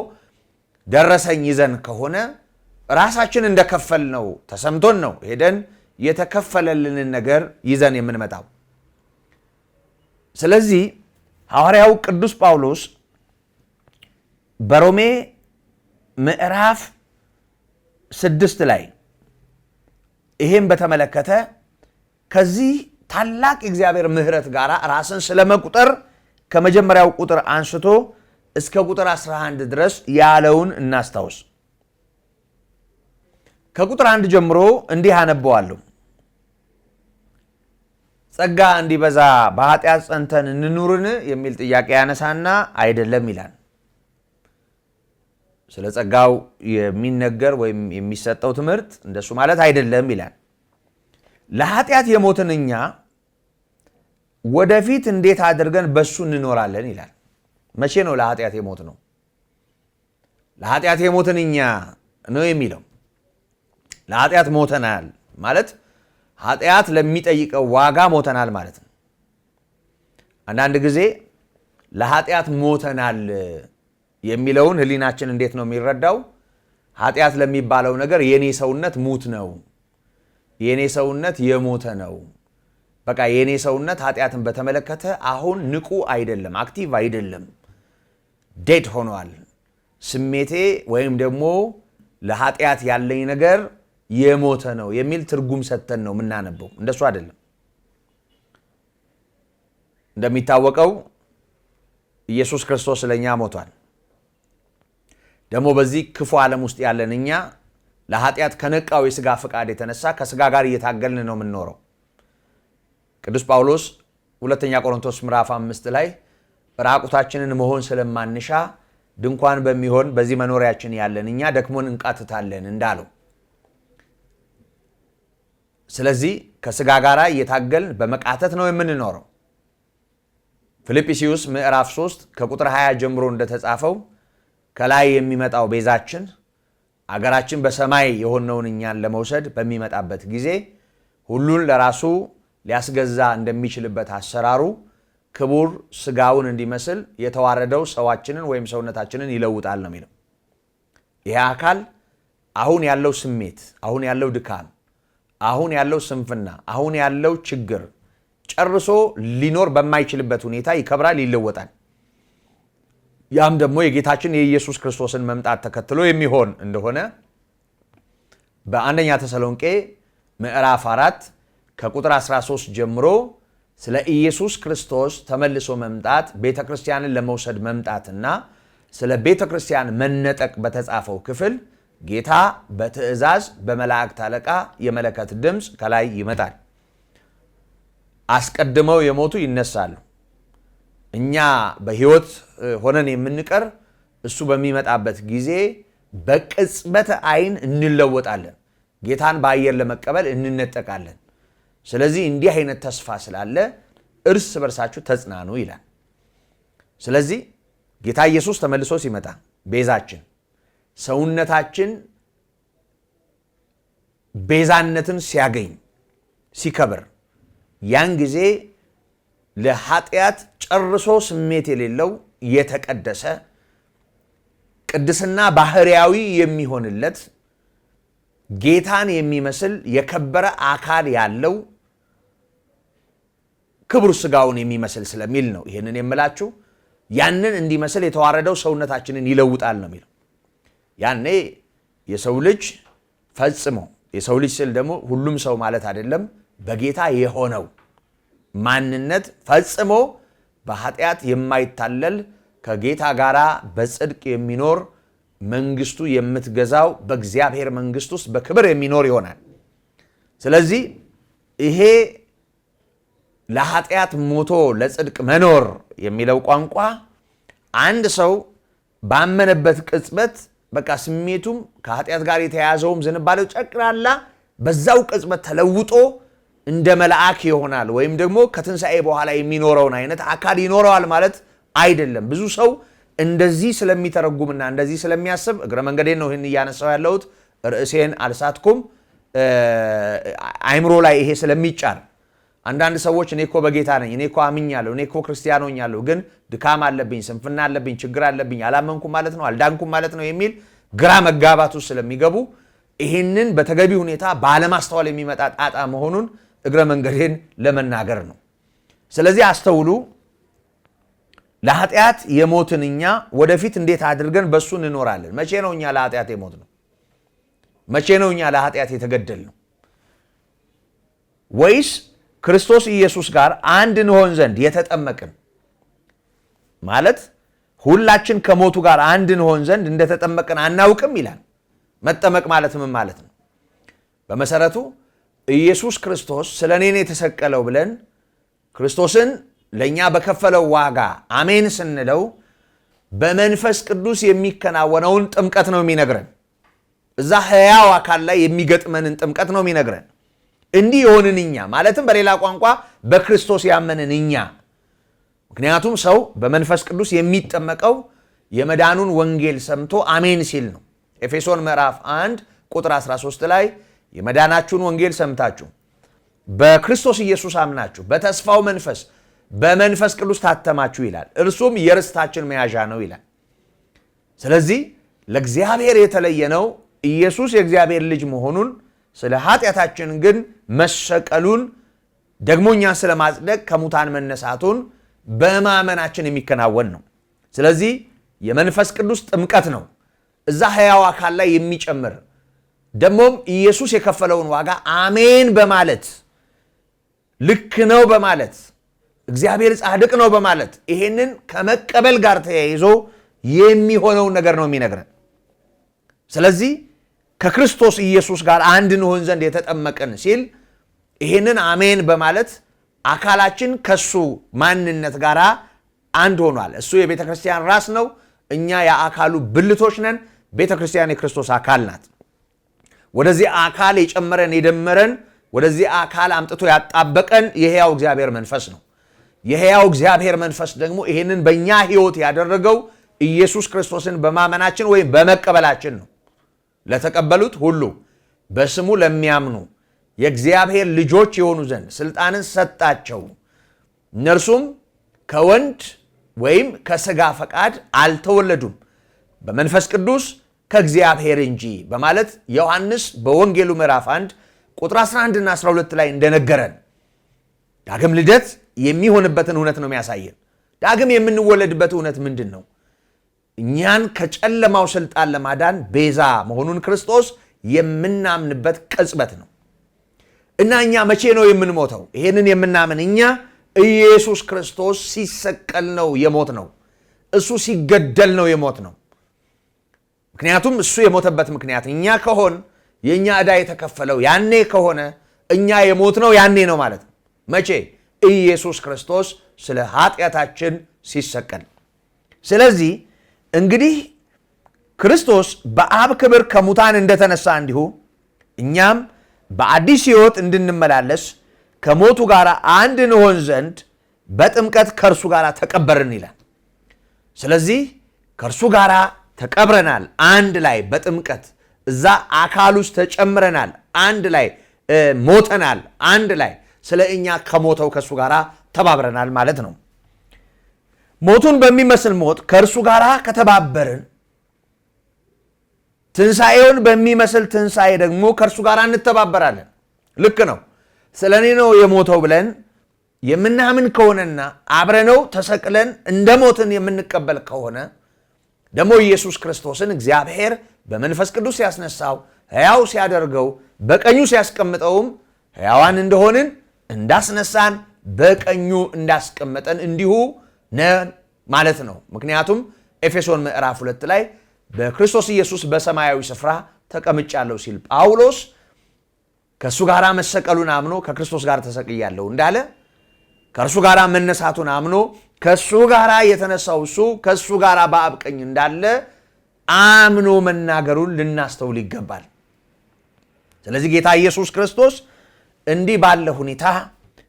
ደረሰኝ ይዘን ከሆነ ራሳችን እንደከፈል ነው ተሰምቶን ነው ሄደን የተከፈለልንን ነገር ይዘን የምንመጣው። ስለዚህ ሐዋርያው ቅዱስ ጳውሎስ በሮሜ ምዕራፍ 6 ላይ ይሄን በተመለከተ ከዚህ ታላቅ እግዚአብሔር ምሕረት ጋር ራስን ስለመቁጠር ከመጀመሪያው ቁጥር አንስቶ እስከ ቁጥር 11 ድረስ ያለውን እናስታውስ። ከቁጥር 1 ጀምሮ እንዲህ አነበዋለሁ። ጸጋ እንዲበዛ በኃጢአት ጸንተን እንኑርን የሚል ጥያቄ ያነሳና አይደለም ይላል። ስለ ጸጋው የሚነገር ወይም የሚሰጠው ትምህርት እንደሱ ማለት አይደለም ይላል። ለኃጢአት የሞትን እኛ ወደፊት እንዴት አድርገን በሱ እንኖራለን ይላል። መቼ ነው ለኃጢአት የሞት ነው? ለኃጢአት የሞትን እኛ ነው የሚለው። ለኃጢአት ሞተናል ማለት ኃጢአት ለሚጠይቀው ዋጋ ሞተናል ማለት ነው። አንዳንድ ጊዜ ለኃጢአት ሞተናል የሚለውን ህሊናችን እንዴት ነው የሚረዳው? ኃጢአት ለሚባለው ነገር የኔ ሰውነት ሙት ነው፣ የኔ ሰውነት የሞተ ነው። በቃ የኔ ሰውነት ኃጢአትን በተመለከተ አሁን ንቁ አይደለም፣ አክቲቭ አይደለም፣ ዴድ ሆኗል። ስሜቴ ወይም ደግሞ ለኃጢአት ያለኝ ነገር የሞተ ነው የሚል ትርጉም ሰጥተን ነው የምናነበው። እንደሱ አይደለም። እንደሚታወቀው ኢየሱስ ክርስቶስ ለኛ ሞቷል። ደግሞ በዚህ ክፉ ዓለም ውስጥ ያለን እኛ ለኃጢአት ከነቃው የሥጋ ፈቃድ የተነሳ ከሥጋ ጋር እየታገልን ነው የምንኖረው። ቅዱስ ጳውሎስ ሁለተኛ ቆሮንቶስ ምዕራፍ 5 ላይ ራቁታችንን መሆን ስለማንሻ ድንኳን በሚሆን በዚህ መኖሪያችን ያለን እኛ ደክሞን እንቃትታለን እንዳለው። ስለዚህ ከስጋ ጋር እየታገልን በመቃተት ነው የምንኖረው። ፊልጵስዩስ ምዕራፍ 3 ከቁጥር 20 ጀምሮ እንደተጻፈው ከላይ የሚመጣው ቤዛችን አገራችን በሰማይ የሆነውን እኛን ለመውሰድ በሚመጣበት ጊዜ ሁሉን ለራሱ ሊያስገዛ እንደሚችልበት አሰራሩ ክቡር ስጋውን እንዲመስል የተዋረደው ሰዋችንን ወይም ሰውነታችንን ይለውጣል ነው የሚለው። ይህ አካል አሁን ያለው ስሜት፣ አሁን ያለው ድካም፣ አሁን ያለው ስንፍና፣ አሁን ያለው ችግር ጨርሶ ሊኖር በማይችልበት ሁኔታ ይከብራል፣ ይለወጣል። ያም ደግሞ የጌታችን የኢየሱስ ክርስቶስን መምጣት ተከትሎ የሚሆን እንደሆነ በአንደኛ ተሰሎንቄ ምዕራፍ 4 ከቁጥር 13 ጀምሮ ስለ ኢየሱስ ክርስቶስ ተመልሶ መምጣት ቤተክርስቲያንን ለመውሰድ መምጣትና ስለ ቤተክርስቲያን መነጠቅ በተጻፈው ክፍል ጌታ በትእዛዝ በመላእክት አለቃ የመለከት ድምፅ ከላይ ይመጣል። አስቀድመው የሞቱ ይነሳሉ። እኛ በሕይወት ሆነን የምንቀር እሱ በሚመጣበት ጊዜ በቅጽበተ ዓይን እንለወጣለን። ጌታን በአየር ለመቀበል እንነጠቃለን። ስለዚህ እንዲህ አይነት ተስፋ ስላለ እርስ በርሳችሁ ተጽናኑ ይላል። ስለዚህ ጌታ ኢየሱስ ተመልሶ ሲመጣ ቤዛችን ሰውነታችን ቤዛነትን ሲያገኝ ሲከብር ያን ጊዜ ለኃጢአት ጨርሶ ስሜት የሌለው የተቀደሰ ቅድስና ባህሪያዊ የሚሆንለት ጌታን የሚመስል የከበረ አካል ያለው ክቡር ስጋውን የሚመስል ስለሚል ነው ይሄንን የምላችሁ። ያንን እንዲመስል የተዋረደው ሰውነታችንን ይለውጣል ነው የሚለው። ያኔ የሰው ልጅ ፈጽሞ የሰው ልጅ ስል ደግሞ ሁሉም ሰው ማለት አይደለም፣ በጌታ የሆነው ማንነት ፈጽሞ በኃጢአት የማይታለል ከጌታ ጋር በጽድቅ የሚኖር መንግስቱ የምትገዛው በእግዚአብሔር መንግስት ውስጥ በክብር የሚኖር ይሆናል። ስለዚህ ይሄ ለኃጢአት ሞቶ ለጽድቅ መኖር የሚለው ቋንቋ አንድ ሰው ባመነበት ቅጽበት በቃ ስሜቱም ከኃጢአት ጋር የተያያዘውም ዝንባሌው ጨቅላላ በዛው ቅጽበት ተለውጦ እንደ መልአክ ይሆናል ወይም ደግሞ ከትንሣኤ በኋላ የሚኖረውን አይነት አካል ይኖረዋል ማለት አይደለም። ብዙ ሰው እንደዚህ ስለሚተረጉምና እንደዚህ ስለሚያስብ እግረ መንገዴን ነው ይህን እያነሳው ያለሁት፣ ርዕሴን አልሳትኩም። አይምሮ ላይ ይሄ ስለሚጫር አንዳንድ ሰዎች እኔ እኮ በጌታ ነኝ፣ እኔ እኮ አምኛለሁ፣ እኔ እኮ ክርስቲያን ሆኛለሁ፣ ግን ድካም አለብኝ፣ ስንፍና አለብኝ፣ ችግር አለብኝ፣ አላመንኩም ማለት ነው፣ አልዳንኩም ማለት ነው የሚል ግራ መጋባቱ ስለሚገቡ ይህንን በተገቢ ሁኔታ ባለማስተዋል የሚመጣ ጣጣ መሆኑን እግረ መንገዴን ለመናገር ነው። ስለዚህ አስተውሉ። ለኃጢአት የሞትን እኛ ወደፊት እንዴት አድርገን በሱ እንኖራለን? መቼ ነው እኛ ለኃጢአት የሞት ነው? መቼ ነው እኛ ለኃጢአት የተገደል ነው? ወይስ ክርስቶስ ኢየሱስ ጋር አንድ እንሆን ዘንድ የተጠመቅን ማለት ሁላችን ከሞቱ ጋር አንድ እንሆን ዘንድ እንደተጠመቅን አናውቅም ይላል። መጠመቅ ማለት ምን ማለት ነው? በመሰረቱ ኢየሱስ ክርስቶስ ስለ እኔ ነው የተሰቀለው ብለን ክርስቶስን ለእኛ በከፈለው ዋጋ አሜን ስንለው በመንፈስ ቅዱስ የሚከናወነውን ጥምቀት ነው የሚነግረን። እዛ ሕያው አካል ላይ የሚገጥመንን ጥምቀት ነው የሚነግረን። እንዲህ የሆንን እኛ ማለትም በሌላ ቋንቋ በክርስቶስ ያመንን እኛ። ምክንያቱም ሰው በመንፈስ ቅዱስ የሚጠመቀው የመዳኑን ወንጌል ሰምቶ አሜን ሲል ነው። ኤፌሶን ምዕራፍ 1 ቁጥር 13 ላይ የመዳናችሁን ወንጌል ሰምታችሁ በክርስቶስ ኢየሱስ አምናችሁ በተስፋው መንፈስ በመንፈስ ቅዱስ ታተማችሁ ይላል። እርሱም የርስታችን መያዣ ነው ይላል። ስለዚህ ለእግዚአብሔር የተለየ ነው ኢየሱስ የእግዚአብሔር ልጅ መሆኑን፣ ስለ ኃጢአታችን ግን መሰቀሉን፣ ደግሞ እኛን ስለ ማጽደቅ ከሙታን መነሳቱን በማመናችን የሚከናወን ነው። ስለዚህ የመንፈስ ቅዱስ ጥምቀት ነው እዛ ሕያው አካል ላይ የሚጨምር ደግሞም ኢየሱስ የከፈለውን ዋጋ አሜን በማለት ልክ ነው በማለት እግዚአብሔር ጻድቅ ነው በማለት ይሄንን ከመቀበል ጋር ተያይዞ የሚሆነውን ነገር ነው የሚነግረን። ስለዚህ ከክርስቶስ ኢየሱስ ጋር አንድ እንሆን ዘንድ የተጠመቅን ሲል ይሄንን አሜን በማለት አካላችን ከሱ ማንነት ጋር አንድ ሆኗል። እሱ የቤተ ክርስቲያን ራስ ነው። እኛ የአካሉ ብልቶች ነን። ቤተ ክርስቲያን የክርስቶስ አካል ናት። ወደዚህ አካል የጨመረን የደመረን ወደዚህ አካል አምጥቶ ያጣበቀን የሕያው እግዚአብሔር መንፈስ ነው። የሕያው እግዚአብሔር መንፈስ ደግሞ ይህንን በእኛ ሕይወት ያደረገው ኢየሱስ ክርስቶስን በማመናችን ወይም በመቀበላችን ነው። ለተቀበሉት ሁሉ በስሙ ለሚያምኑ የእግዚአብሔር ልጆች የሆኑ ዘንድ ስልጣንን ሰጣቸው። እነርሱም ከወንድ ወይም ከሥጋ ፈቃድ አልተወለዱም፣ በመንፈስ ቅዱስ ከእግዚአብሔር እንጂ በማለት ዮሐንስ በወንጌሉ ምዕራፍ 1 ቁጥር 11 እና 12 ላይ እንደነገረን ዳግም ልደት የሚሆንበትን እውነት ነው የሚያሳየን። ዳግም የምንወለድበት እውነት ምንድን ነው? እኛን ከጨለማው ስልጣን ለማዳን ቤዛ መሆኑን ክርስቶስ የምናምንበት ቅጽበት ነው። እና እኛ መቼ ነው የምንሞተው? ይሄንን የምናምን እኛ ኢየሱስ ክርስቶስ ሲሰቀል ነው የሞት ነው። እሱ ሲገደል ነው የሞት ነው። ምክንያቱም እሱ የሞተበት ምክንያት እኛ ከሆን የእኛ ዕዳ የተከፈለው ያኔ ከሆነ እኛ የሞት ነው ያኔ ነው ማለት ነው። መቼ? ኢየሱስ ክርስቶስ ስለ ኃጢአታችን ሲሰቀል። ስለዚህ እንግዲህ ክርስቶስ በአብ ክብር ከሙታን እንደተነሳ እንዲሁ እኛም በአዲስ ሕይወት እንድንመላለስ ከሞቱ ጋር አንድ እንሆን ዘንድ በጥምቀት ከእርሱ ጋር ተቀበርን ይላል። ስለዚህ ከእርሱ ጋር ተቀብረናል፣ አንድ ላይ በጥምቀት እዛ አካል ውስጥ ተጨምረናል፣ አንድ ላይ ሞተናል፣ አንድ ላይ ስለ እኛ ከሞተው ከእሱ ጋር ተባብረናል ማለት ነው። ሞቱን በሚመስል ሞት ከእርሱ ጋር ከተባበርን ትንሣኤውን በሚመስል ትንሣኤ ደግሞ ከእርሱ ጋር እንተባበራለን። ልክ ነው። ስለ እኔ ነው የሞተው ብለን የምናምን ከሆነና አብረነው ተሰቅለን እንደ ሞትን የምንቀበል ከሆነ ደግሞ ኢየሱስ ክርስቶስን እግዚአብሔር በመንፈስ ቅዱስ ሲያስነሳው ሕያው ሲያደርገው በቀኙ ሲያስቀምጠውም ሕያዋን እንደሆንን እንዳስነሳን በቀኙ እንዳስቀመጠን እንዲሁ ነን ማለት ነው። ምክንያቱም ኤፌሶን ምዕራፍ 2 ላይ በክርስቶስ ኢየሱስ በሰማያዊ ስፍራ ተቀምጫለሁ ሲል ጳውሎስ ከእሱ ጋር መሰቀሉን አምኖ ከክርስቶስ ጋር ተሰቅያለሁ እንዳለ ከእርሱ ጋር መነሳቱን አምኖ ከእሱ ጋር የተነሳው እሱ ከእሱ ጋር በአብ ቀኝ እንዳለ አምኖ መናገሩን ልናስተውል ይገባል። ስለዚህ ጌታ ኢየሱስ ክርስቶስ እንዲህ ባለ ሁኔታ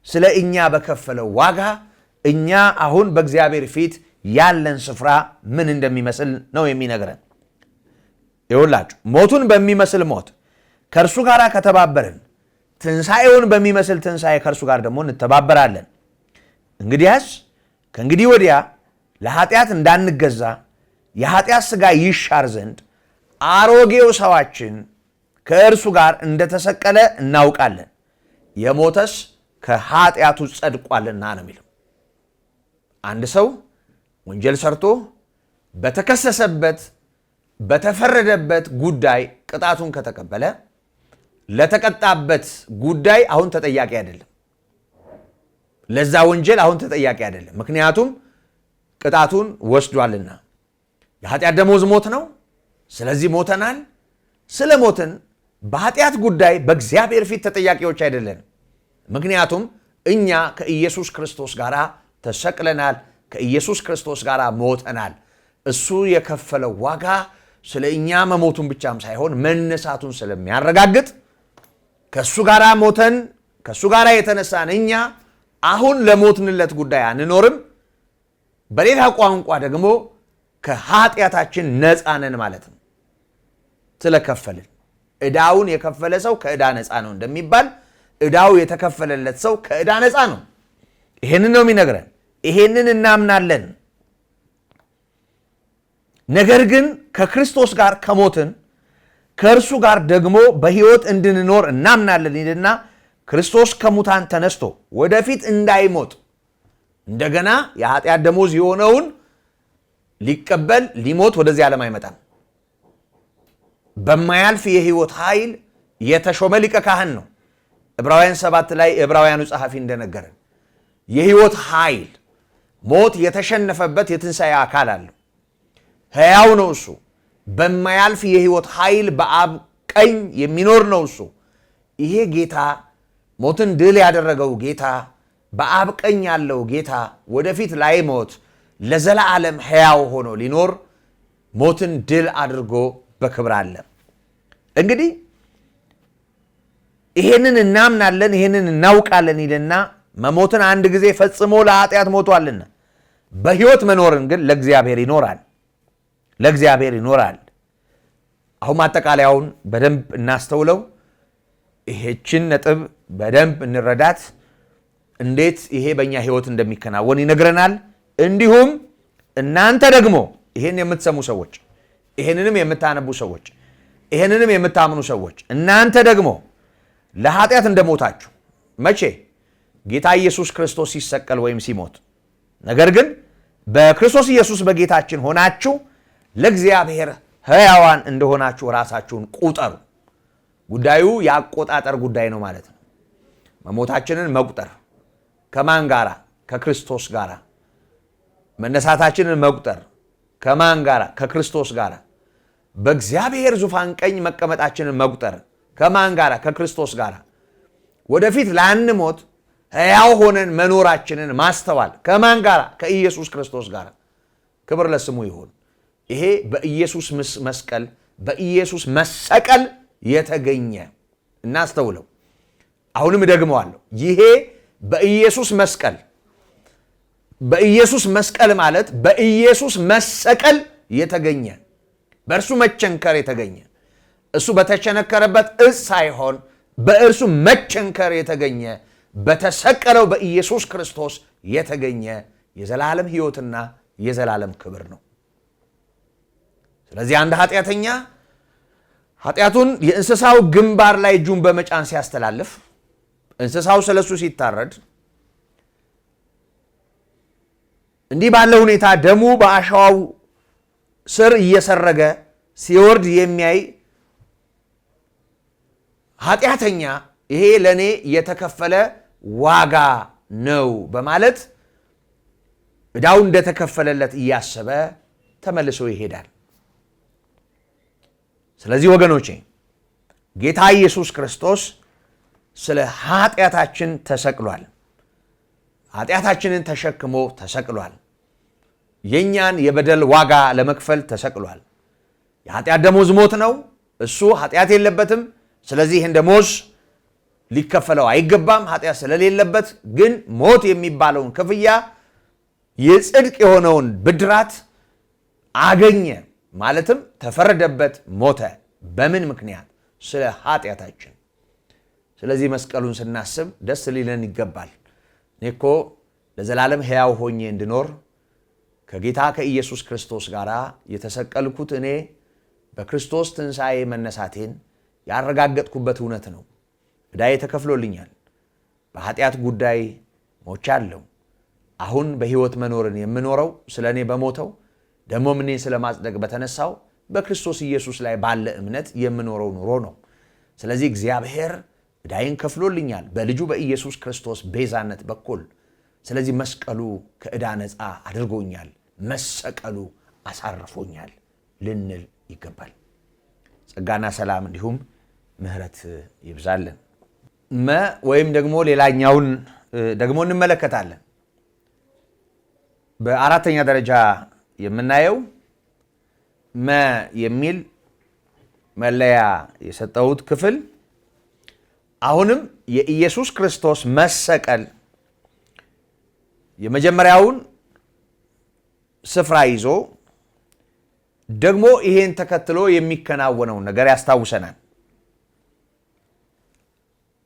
ስለ እኛ በከፈለው ዋጋ እኛ አሁን በእግዚአብሔር ፊት ያለን ስፍራ ምን እንደሚመስል ነው የሚነግረን። ይኸውላችሁ ሞቱን በሚመስል ሞት ከእርሱ ጋር ከተባበርን ትንሣኤውን በሚመስል ትንሣኤ ከእርሱ ጋር ደግሞ እንተባበራለን። እንግዲያስ ከእንግዲህ ወዲያ ለኃጢአት እንዳንገዛ የኃጢአት ሥጋ ይሻር ዘንድ አሮጌው ሰዋችን ከእርሱ ጋር እንደተሰቀለ እናውቃለን፣ የሞተስ ከኃጢአቱ ጸድቋልና ነው የሚለው። አንድ ሰው ወንጀል ሰርቶ በተከሰሰበት በተፈረደበት ጉዳይ ቅጣቱን ከተቀበለ ለተቀጣበት ጉዳይ አሁን ተጠያቂ አይደለም። ለዛ ወንጀል አሁን ተጠያቂ አይደለም። ምክንያቱም ቅጣቱን ወስዷልና። የኃጢአት ደሞዝ ሞት ነው። ስለዚህ ሞተናል። ስለ ሞትን በኃጢአት ጉዳይ በእግዚአብሔር ፊት ተጠያቂዎች አይደለንም። ምክንያቱም እኛ ከኢየሱስ ክርስቶስ ጋር ተሰቅለናል፣ ከኢየሱስ ክርስቶስ ጋር ሞተናል። እሱ የከፈለው ዋጋ ስለ እኛ መሞቱን ብቻም ሳይሆን መነሳቱን ስለሚያረጋግጥ ከእሱ ጋር ሞተን ከእሱ ጋር የተነሳን እኛ አሁን ለሞትንለት ጉዳይ አንኖርም። በሌላ ቋንቋ ደግሞ ከኃጢአታችን ነፃ ነን ማለት ነው። ስለከፈልን ዕዳውን የከፈለ ሰው ከዕዳ ነፃ ነው እንደሚባል ዕዳው የተከፈለለት ሰው ከዕዳ ነፃ ነው። ይሄንን ነው የሚነግረን። ይሄንን እናምናለን። ነገር ግን ከክርስቶስ ጋር ከሞትን ከእርሱ ጋር ደግሞ በሕይወት እንድንኖር እናምናለን ይልና ክርስቶስ ከሙታን ተነስቶ ወደፊት እንዳይሞት እንደገና የኃጢአት ደሞዝ የሆነውን ሊቀበል ሊሞት ወደዚህ ዓለም አይመጣም። በማያልፍ የሕይወት ኃይል የተሾመ ሊቀ ካህን ነው። ዕብራውያን 7 ላይ ዕብራውያኑ ጸሐፊ እንደነገረን የሕይወት ኃይል ሞት የተሸነፈበት የትንሣኤ አካል አለው። ሕያው ነው እሱ። በማያልፍ የሕይወት ኃይል በአብ ቀኝ የሚኖር ነው እሱ። ይሄ ጌታ ሞትን ድል ያደረገው ጌታ በአብ ቀኝ ያለው ጌታ ወደፊት ላይሞት ለዘላለም ሕያው ሆኖ ሊኖር ሞትን ድል አድርጎ በክብር አለ። እንግዲህ ይሄንን እናምናለን፣ ይሄንን እናውቃለን ይልና መሞትን አንድ ጊዜ ፈጽሞ ለኃጢአት ሞቷልና በሕይወት መኖርን ግን ለእግዚአብሔር ይኖራል። ለእግዚአብሔር ይኖራል። አሁን ማጠቃለያውን በደንብ እናስተውለው። ይሄችን ነጥብ በደንብ እንረዳት። እንዴት ይሄ በእኛ ሕይወት እንደሚከናወን ይነግረናል። እንዲሁም እናንተ ደግሞ ይሄን የምትሰሙ ሰዎች፣ ይሄንንም የምታነቡ ሰዎች፣ ይሄንንም የምታምኑ ሰዎች እናንተ ደግሞ ለኃጢአት እንደሞታችሁ መቼ? ጌታ ኢየሱስ ክርስቶስ ሲሰቀል ወይም ሲሞት። ነገር ግን በክርስቶስ ኢየሱስ በጌታችን ሆናችሁ ለእግዚአብሔር ሕያዋን እንደሆናችሁ ራሳችሁን ቁጠሩ። ጉዳዩ የአቆጣጠር ጉዳይ ነው ማለት ነው። መሞታችንን መቁጠር ከማን ጋራ? ከክርስቶስ ጋራ። መነሳታችንን መቁጠር ከማን ጋራ? ከክርስቶስ ጋራ። በእግዚአብሔር ዙፋን ቀኝ መቀመጣችንን መቁጠር ከማን ጋራ? ከክርስቶስ ጋራ። ወደፊት ላንሞት ሕያው ሆነን መኖራችንን ማስተዋል ከማን ጋራ? ከኢየሱስ ክርስቶስ ጋር። ክብር ለስሙ ይሁን። ይሄ በኢየሱስ መስቀል በኢየሱስ መሰቀል የተገኘ እናስተውለው። አሁንም ደግመዋለሁ። ይሄ በኢየሱስ መስቀል በኢየሱስ መስቀል ማለት በኢየሱስ መሰቀል የተገኘ በእርሱ መቸንከር የተገኘ እሱ በተቸነከረበት እጽ ሳይሆን በእርሱ መቸንከር የተገኘ በተሰቀለው በኢየሱስ ክርስቶስ የተገኘ የዘላለም ሕይወትና የዘላለም ክብር ነው። ስለዚህ አንድ ኃጢአተኛ ኃጢአቱን የእንስሳው ግንባር ላይ እጁን በመጫን ሲያስተላልፍ፣ እንስሳው ስለሱ ሲታረድ፣ እንዲህ ባለ ሁኔታ ደሙ በአሸዋው ስር እየሰረገ ሲወርድ የሚያይ ኃጢአተኛ ይሄ ለእኔ የተከፈለ ዋጋ ነው በማለት ዕዳው እንደተከፈለለት እያሰበ ተመልሶ ይሄዳል። ስለዚህ ወገኖቼ ጌታ ኢየሱስ ክርስቶስ ስለ ኃጢአታችን ተሰቅሏል። ኃጢአታችንን ተሸክሞ ተሰቅሏል። የእኛን የበደል ዋጋ ለመክፈል ተሰቅሏል። የኃጢአት ደሞዝ ሞት ነው። እሱ ኃጢአት የለበትም። ስለዚህ ይህን ደሞዝ ሊከፈለው አይገባም ኃጢአት ስለሌለበት። ግን ሞት የሚባለውን ክፍያ የጽድቅ የሆነውን ብድራት አገኘ። ማለትም ተፈረደበት፣ ሞተ። በምን ምክንያት? ስለ ኃጢአታችን። ስለዚህ መስቀሉን ስናስብ ደስ ሊለን ይገባል። እኔ እኮ ለዘላለም ሕያው ሆኜ እንድኖር ከጌታ ከኢየሱስ ክርስቶስ ጋር የተሰቀልኩት እኔ በክርስቶስ ትንሣኤ መነሳቴን ያረጋገጥኩበት እውነት ነው። ዕዳዬ ተከፍሎልኛል። በኃጢአት ጉዳይ ሞቻለሁ። አሁን በሕይወት መኖርን የምኖረው ስለ እኔ በሞተው ደግሞም እኔን ስለ ማጽደቅ በተነሳው በክርስቶስ ኢየሱስ ላይ ባለ እምነት የምኖረው ኑሮ ነው። ስለዚህ እግዚአብሔር ዕዳዬን ከፍሎልኛል በልጁ በኢየሱስ ክርስቶስ ቤዛነት በኩል። ስለዚህ መስቀሉ ከዕዳ ነፃ አድርጎኛል፣ መሰቀሉ አሳርፎኛል ልንል ይገባል። ጸጋና ሰላም እንዲሁም ምሕረት ይብዛልን። ወይም ደግሞ ሌላኛውን ደግሞ እንመለከታለን። በአራተኛ ደረጃ የምናየው የሚል መለያ የሰጠሁት ክፍል አሁንም የኢየሱስ ክርስቶስ መሰቀል የመጀመሪያውን ስፍራ ይዞ ደግሞ ይሄን ተከትሎ የሚከናወነውን ነገር ያስታውሰናል።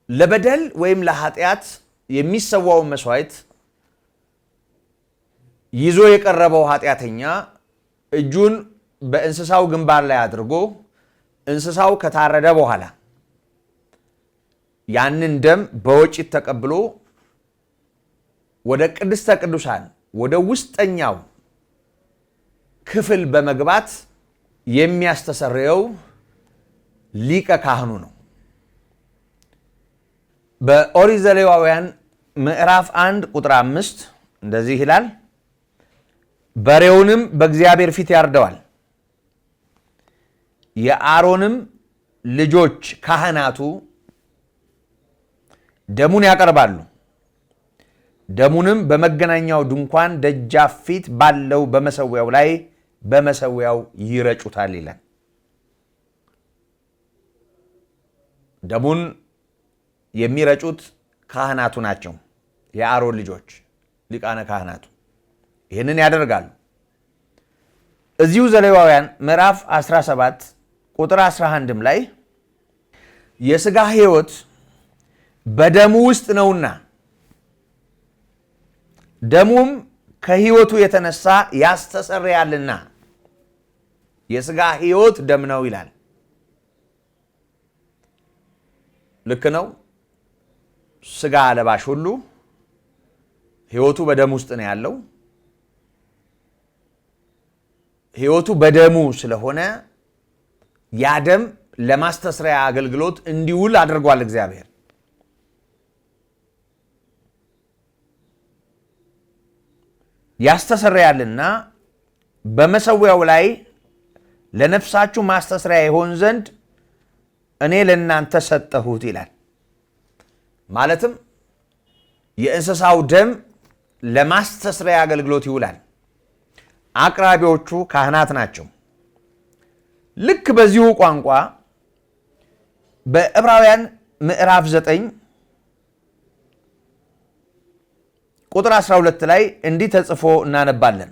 ለበደል ወይም ለኃጢአት የሚሰዋውን መስዋዕት ይዞ የቀረበው ኃጢአተኛ እጁን በእንስሳው ግንባር ላይ አድርጎ እንስሳው ከታረደ በኋላ ያንን ደም በወጭት ተቀብሎ ወደ ቅድስተ ቅዱሳን ወደ ውስጠኛው ክፍል በመግባት የሚያስተሰርየው ሊቀ ካህኑ ነው። በኦሪት ዘሌዋውያን ምዕራፍ 1 ቁጥር 5 እንደዚህ ይላል፣ በሬውንም በእግዚአብሔር ፊት ያርደዋል፣ የአሮንም ልጆች ካህናቱ ደሙን ያቀርባሉ፣ ደሙንም በመገናኛው ድንኳን ደጃፍ ፊት ባለው በመሰዊያው ላይ በመሰዊያው ይረጩታል ይላል። ደሙን የሚረጩት ካህናቱ ናቸው። የአሮን ልጆች ሊቃነ ካህናቱ ይህንን ያደርጋሉ። እዚሁ ዘሌዋውያን ምዕራፍ 17 ቁጥር 11 ላይ የሥጋ ሕይወት በደሙ ውስጥ ነውና ደሙም ከሕይወቱ የተነሳ ያስተሰርያልና የሥጋ ሕይወት ደም ነው ይላል። ልክ ነው። ሥጋ ለባሽ ሁሉ ሕይወቱ በደም ውስጥ ነው ያለው። ሕይወቱ በደሙ ስለሆነ ያ ደም ለማስተስሪያ አገልግሎት እንዲውል አድርጓል እግዚአብሔር። ያስተሰርያልና በመሰዊያው ላይ ለነፍሳችሁ ማስተስሪያ ይሆን ዘንድ እኔ ለእናንተ ሰጠሁት ይላል። ማለትም የእንስሳው ደም ለማስተስሪያ አገልግሎት ይውላል። አቅራቢዎቹ ካህናት ናቸው። ልክ በዚሁ ቋንቋ በዕብራውያን ምዕራፍ 9 ቁጥር 12 ላይ እንዲህ ተጽፎ እናነባለን።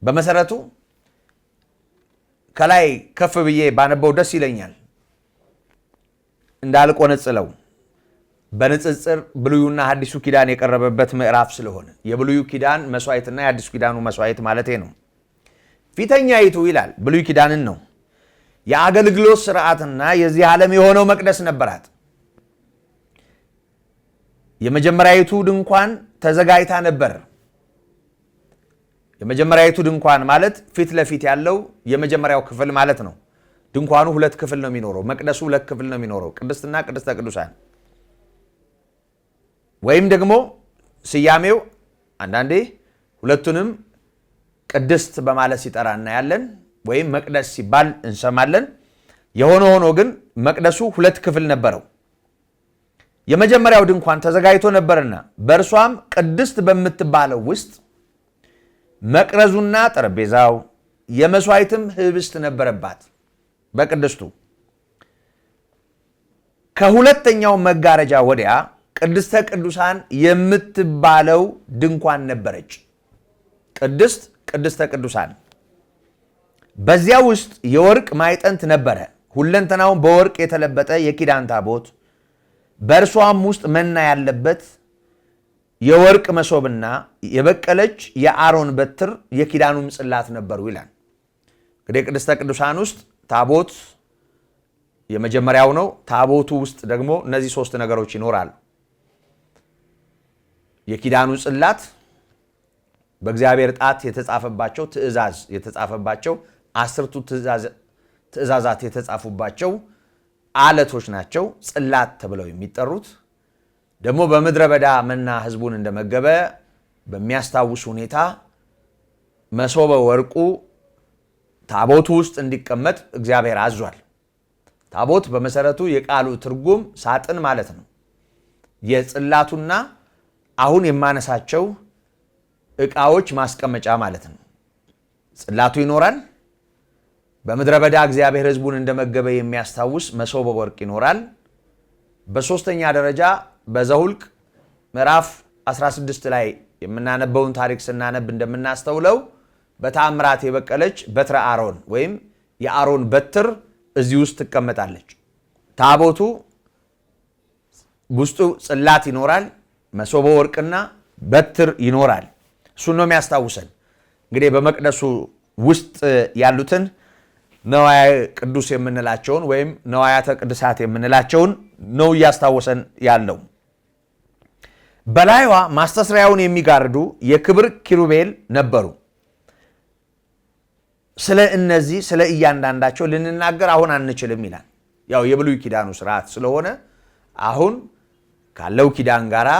በመሰረቱ ከላይ ከፍ ብዬ ባነበው ደስ ይለኛል እንዳልቆነጽለው በንጽጽር ብሉይና ሐዲሱ ኪዳን የቀረበበት ምዕራፍ ስለሆነ የብሉይ ኪዳን መስዋዕትና የሐዲሱ ኪዳኑ መስዋዕት ማለቴ ነው። ፊተኛይቱ ይላል ብሉይ ኪዳንን ነው። የአገልግሎት ስርዓትና የዚህ ዓለም የሆነው መቅደስ ነበራት። የመጀመሪያይቱ ድንኳን ተዘጋጅታ ነበር። የመጀመሪያይቱ ድንኳን ማለት ፊት ለፊት ያለው የመጀመሪያው ክፍል ማለት ነው። ድንኳኑ ሁለት ክፍል ነው የሚኖረው። መቅደሱ ሁለት ክፍል ነው የሚኖረው፣ ቅድስትና ቅድስተ ቅዱሳን። ወይም ደግሞ ስያሜው አንዳንዴ ሁለቱንም ቅድስት በማለት ሲጠራ እናያለን፣ ወይም መቅደስ ሲባል እንሰማለን። የሆነ ሆኖ ግን መቅደሱ ሁለት ክፍል ነበረው። የመጀመሪያው ድንኳን ተዘጋጅቶ ነበርና በእርሷም ቅድስት በምትባለው ውስጥ መቅረዙና ጠረጴዛው የመስዋዕትም ህብስት ነበረባት። በቅድስቱ ከሁለተኛው መጋረጃ ወዲያ ቅድስተ ቅዱሳን የምትባለው ድንኳን ነበረች። ቅድስት ቅድስተ ቅዱሳን። በዚያ ውስጥ የወርቅ ማዕጠንት ነበረ። ሁለንተናውን በወርቅ የተለበጠ የኪዳን ታቦት፣ በእርሷም ውስጥ መና ያለበት የወርቅ መሶብና የበቀለች የአሮን በትር የኪዳኑም ጽላት ነበሩ ይላል። እንግዲህ ቅድስተ ቅዱሳን ውስጥ ታቦት የመጀመሪያው ነው። ታቦቱ ውስጥ ደግሞ እነዚህ ሶስት ነገሮች ይኖራሉ። የኪዳኑ ጽላት በእግዚአብሔር ጣት የተጻፈባቸው ትእዛዝ የተጻፈባቸው 10ቱ ትእዛዛት የተጻፉባቸው አለቶች ናቸው ጽላት ተብለው የሚጠሩት። ደግሞ በምድረ በዳ መና ህዝቡን እንደመገበ በሚያስታውስ ሁኔታ መሶበ ወርቁ ታቦቱ ውስጥ እንዲቀመጥ እግዚአብሔር አዟል። ታቦት በመሰረቱ የቃሉ ትርጉም ሳጥን ማለት ነው። የጽላቱና አሁን የማነሳቸው ዕቃዎች ማስቀመጫ ማለት ነው። ጽላቱ ይኖራል። በምድረ በዳ እግዚአብሔር ህዝቡን እንደመገበ የሚያስታውስ መሶበ ወርቅ ይኖራል። በሶስተኛ ደረጃ በዘኍልቍ ምዕራፍ 16 ላይ የምናነበውን ታሪክ ስናነብ እንደምናስተውለው በተአምራት የበቀለች በትረ አሮን ወይም የአሮን በትር እዚህ ውስጥ ትቀመጣለች። ታቦቱ ውስጡ ጽላት ይኖራል፣ መሶበ ወርቅና በትር ይኖራል። እሱን ነው የሚያስታውሰን። እንግዲህ በመቅደሱ ውስጥ ያሉትን ነዋያ ቅዱስ የምንላቸውን ወይም ነዋያተ ቅድሳት የምንላቸውን ነው እያስታወሰን ያለው። በላይዋ ማስተስሪያውን የሚጋርዱ የክብር ኪሩቤል ነበሩ። ስለ እነዚህ ስለ እያንዳንዳቸው ልንናገር አሁን አንችልም ይላል። ያው የብሉይ ኪዳኑ ስርዓት ስለሆነ አሁን ካለው ኪዳን ጋራ